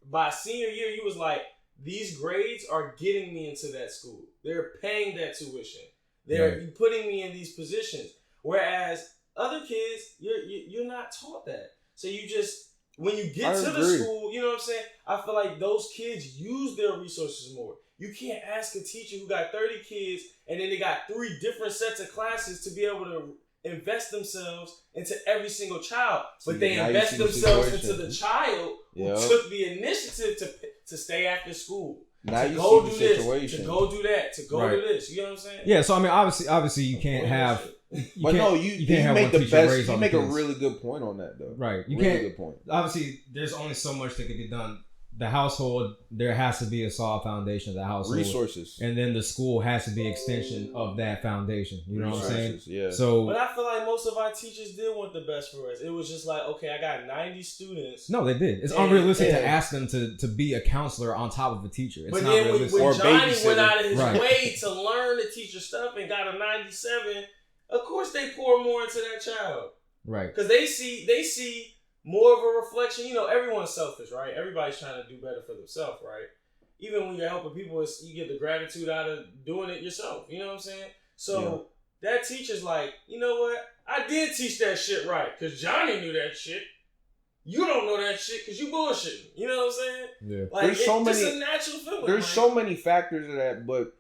by senior year, you was like, these grades are getting me into that school. They're paying that tuition. They're putting me in these positions. Whereas other kids, you're not taught that. So you just, when you get to the school, you know what I'm saying? I feel like those kids use their resources more. You can't ask a teacher who got 30 kids and then they got 3 different sets of classes to be able to invest themselves into every single child. But they invest themselves into the child who took the initiative to stay after school. Now to go do this, to go do that, to go do this. You know what I'm saying? Yeah, so I mean, obviously you can't have... You make the best. You make a really good point on that, though. Right, you really can't. Good point. Obviously, there's only so much that can be done. The household, there has to be a solid foundation of the household, resources, and then the school has to be an extension of that foundation. You know what I'm saying? Yeah. So, but I feel like most of our teachers did want the best for us. It was just like, okay, I got 90 students. No, they did. It's unrealistic to ask them to be a counselor on top of a teacher. It's but not then realistic. when Johnny went out of his way to learn the teacher stuff and got a 97. Of course, they pour more into that child, right? Because they see more of a reflection. You know, everyone's selfish, right? Everybody's trying to do better for themselves, right? Even when you're helping people, you get the gratitude out of doing it yourself. You know what I'm saying? So that teacher's like, you know what? I did teach that shit right because Johnny knew that shit. You don't know that shit because you bullshitting. You know what I'm saying? Yeah. Like, there's so many. It's a natural feeling. There's so many factors to that, but.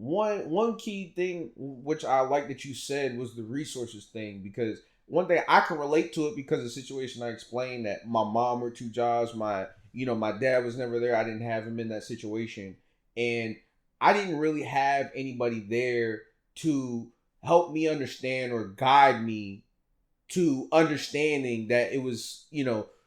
One key thing which I like that you said was the resources thing, because one thing I can relate to it because of the situation I explained, that my mom worked 2 jobs, my dad was never there, I didn't have him in that situation, and I didn't really have anybody there to help me understand or guide me to understanding that it was,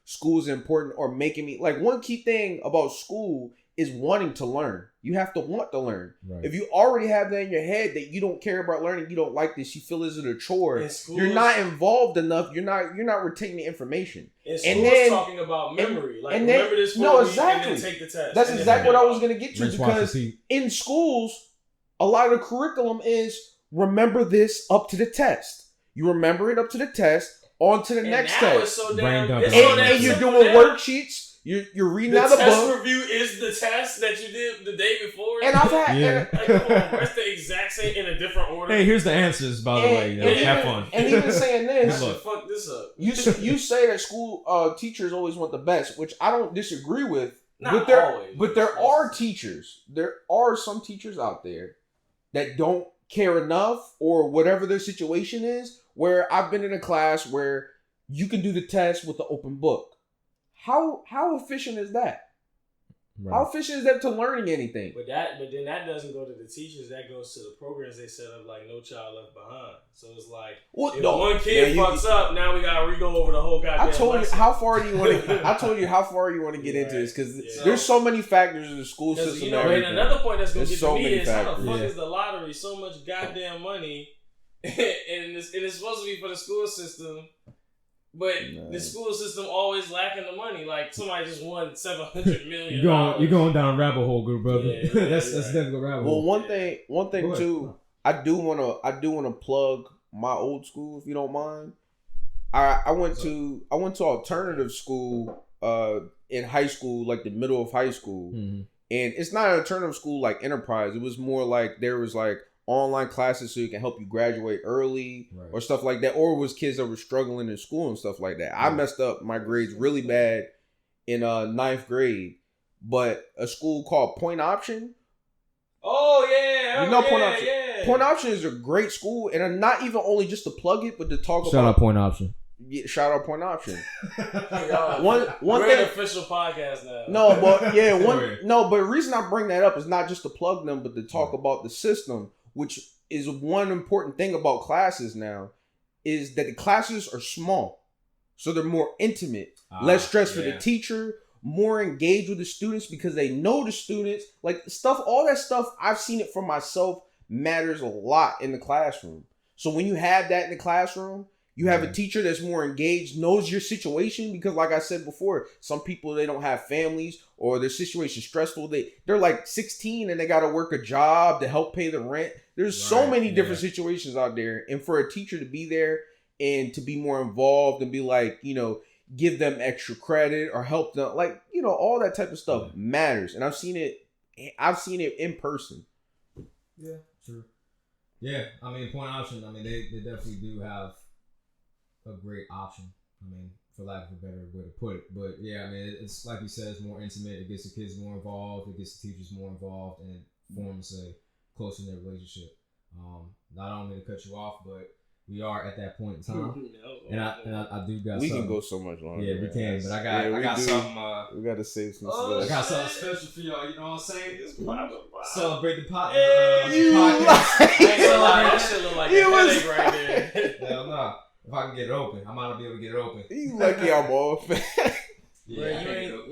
school is important, or making me, like, one key thing about school is wanting to learn. You have to want to learn. Right. If you already have that in your head that you don't care about learning, you don't like this, you feel it's a chore, you're not involved enough, you're not retaining the information. And then talking about memory, remember this for a week and then take the test. That's exactly what I was going to get to, because in schools, a lot of the curriculum is remember this up to the test. You remember it up to the test, on to the next test. It's so damn, and you're doing worksheets. You're reading out the book. The test review is the test that you did the day before. And I've had... come on, that's the exact same in a different order. Hey, here's the answers, by the way. Have fun. And even saying this... fuck this up. You say that school teachers always want the best, which I don't disagree with. Not always. But there are teachers. There are some teachers out there that don't care enough, or whatever their situation is, where I've been in a class where you can do the test with the open book. How efficient is that? Right. How efficient is that to learning anything? But then that doesn't go to the teachers. That goes to the programs they set up, like No Child Left Behind. So it's like, if one kid fucks up, now we gotta re-go over the whole goddamn I told lesson. you how far you want to get into this, because there's so many factors in the school system. And another point that's gonna get to me is how the fuck is the lottery so much goddamn money, and it's supposed to be for the school system. But the school system always lacking the money. Like, somebody just won $700 million. You're going down a rabbit hole, good brother. Yeah, that's definitely a rabbit hole. Well, one thing too, I do wanna plug my old school, if you don't mind. I went to alternative school in high school, like the middle of high school, and it's not an alternative school like Enterprise. It was more like there was like online classes so you can help you graduate early, or stuff like that, or it was kids that were struggling in school and stuff like that. I messed up my grades really bad in 9th grade, but a school called Point Option. Oh yeah, Point Option. Point Option is a great school, and not even only just to plug it, but to talk about. Shout out Point Option. Yeah, shout out Point Option. We're an official podcast now. No, but yeah, but the reason I bring that up is not just to plug them, but to talk about the system, which is one important thing about classes now, is that the classes are small, so they're more intimate, less stress for the teacher, more engaged with the students because they know the students, like stuff, all that stuff. I've seen it for myself matters a lot in the classroom. So when you have that in the classroom, you have a teacher that's more engaged, knows your situation, because like I said before, some people, they don't have families or their situation's stressful. They're like 16 and they got to work a job to help pay the rent. There's so many different situations out there. And for a teacher to be there and to be more involved and be like, you know, give them extra credit or help them, like, you know, all that type of stuff matters. And I've seen it in person. Yeah, true. Yeah, I mean, Point Option, I mean, they definitely do have a great option. I mean, for lack of a better way to put it. But yeah, I mean, it's like you said, it's more intimate. It gets the kids more involved. It gets the teachers more involved, and it forms a closer knit relationship. Not only to cut you off, but we are at that point in time, and I do got. We something. Can go so much longer. Yeah, we can. But I got something. We got to save some. I got something special for y'all. You know what I'm saying? Celebrate the podcast. I ain't gonna lie, that shit look like a headache right there. Hell no. If I can get it open, I might not be able to get it open. You lucky I'm off. Yeah, you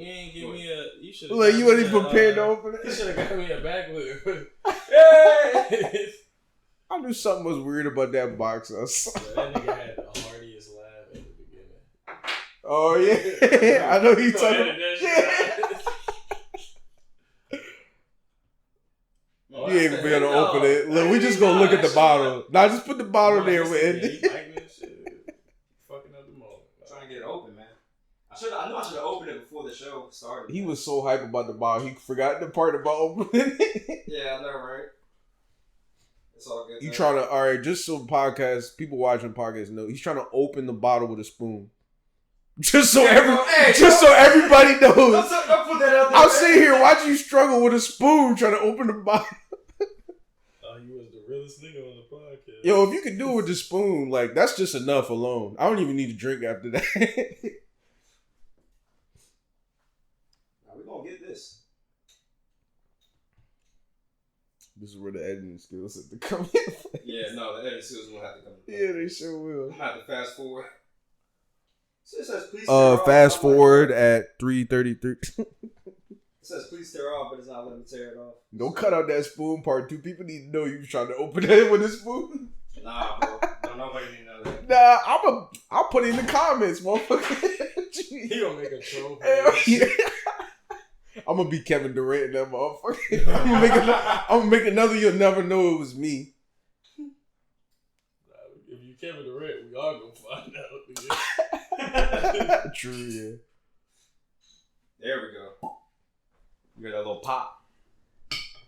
ain't give me a. You should. Like you ain't prepared to open it. You should have got me a backwood. Hey! I knew something was weird about that box. That nigga had the hardiest laugh at the beginning. Oh yeah, I know you talking. You ain't gonna be able to open it. Look, we just gonna look at the bottle. Now just put the bottle there with it. Fucking up the moment. Trying to get it open, man. I knew I should have opened it before the show started. He was so hype about the bottle, he forgot the part about opening it. Yeah, I know, right? It's all good. You trying to, all right, just so people watching podcasts know, he's trying to open the bottle with a spoon. Just so everybody knows. Don't put that out there. I'm sitting here watching you struggle with a spoon trying to open the bottle. You was the realest nigga on the podcast. Yo, if you could do it with the spoon, like, that's just enough alone. I don't even need to drink after that. Now we gonna get this. This is where the editing skills have to come in. Yeah, no, the editing skills will have to come in. Yeah, they sure will. I'm gonna have to fast forward. So it says, please fast forward at 3:33. It says please tear off, but it's not letting me tear it off. Don't cut out that spoon part. Two people need to know you trying to open it with a spoon. Nah, bro. Don't nobody need to know that. Nah, I'll put it in the comments, motherfucker. He gonna make a troll. Yeah. I'm gonna be Kevin Durant in that motherfucker. I'm gonna make another. You'll never know it was me. If you Kevin Durant, we are gonna find out. True, yeah. There we go. You got that little pop.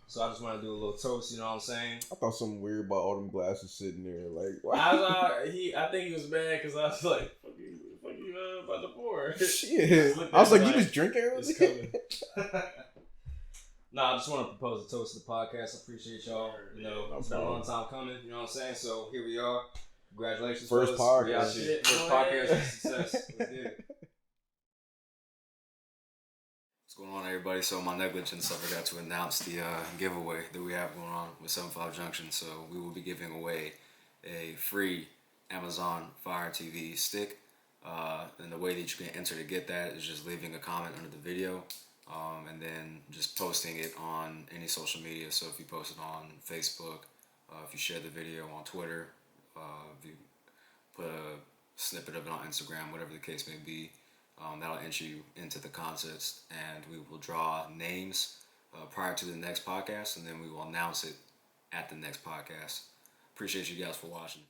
So I just want to do a little toast, you know what I'm saying? I thought something weird about all them glasses sitting there. Like, what? I think he was mad because I was like, fuck you about the pour. Shit. I was like, you just drinking? It's coming. Nah, I just want to propose a toast to the podcast. I appreciate y'all. You know, it's been a long time coming, you know what I'm saying? So here we are. Congratulations. First podcast. First podcast success. Let's get it. What's going on, everybody? So my negligence, I forgot to announce the giveaway that we have going on with 75 Junction. So we will be giving away a free Amazon Fire TV stick. And the way that you can enter to get that is just leaving a comment under the video and then just posting it on any social media. So if you post it on Facebook, if you share the video on Twitter, if you put a snippet of it on Instagram, whatever the case may be, that'll enter you into the contest, and we will draw names prior to the next podcast, and then we will announce it at the next podcast. Appreciate you guys for watching.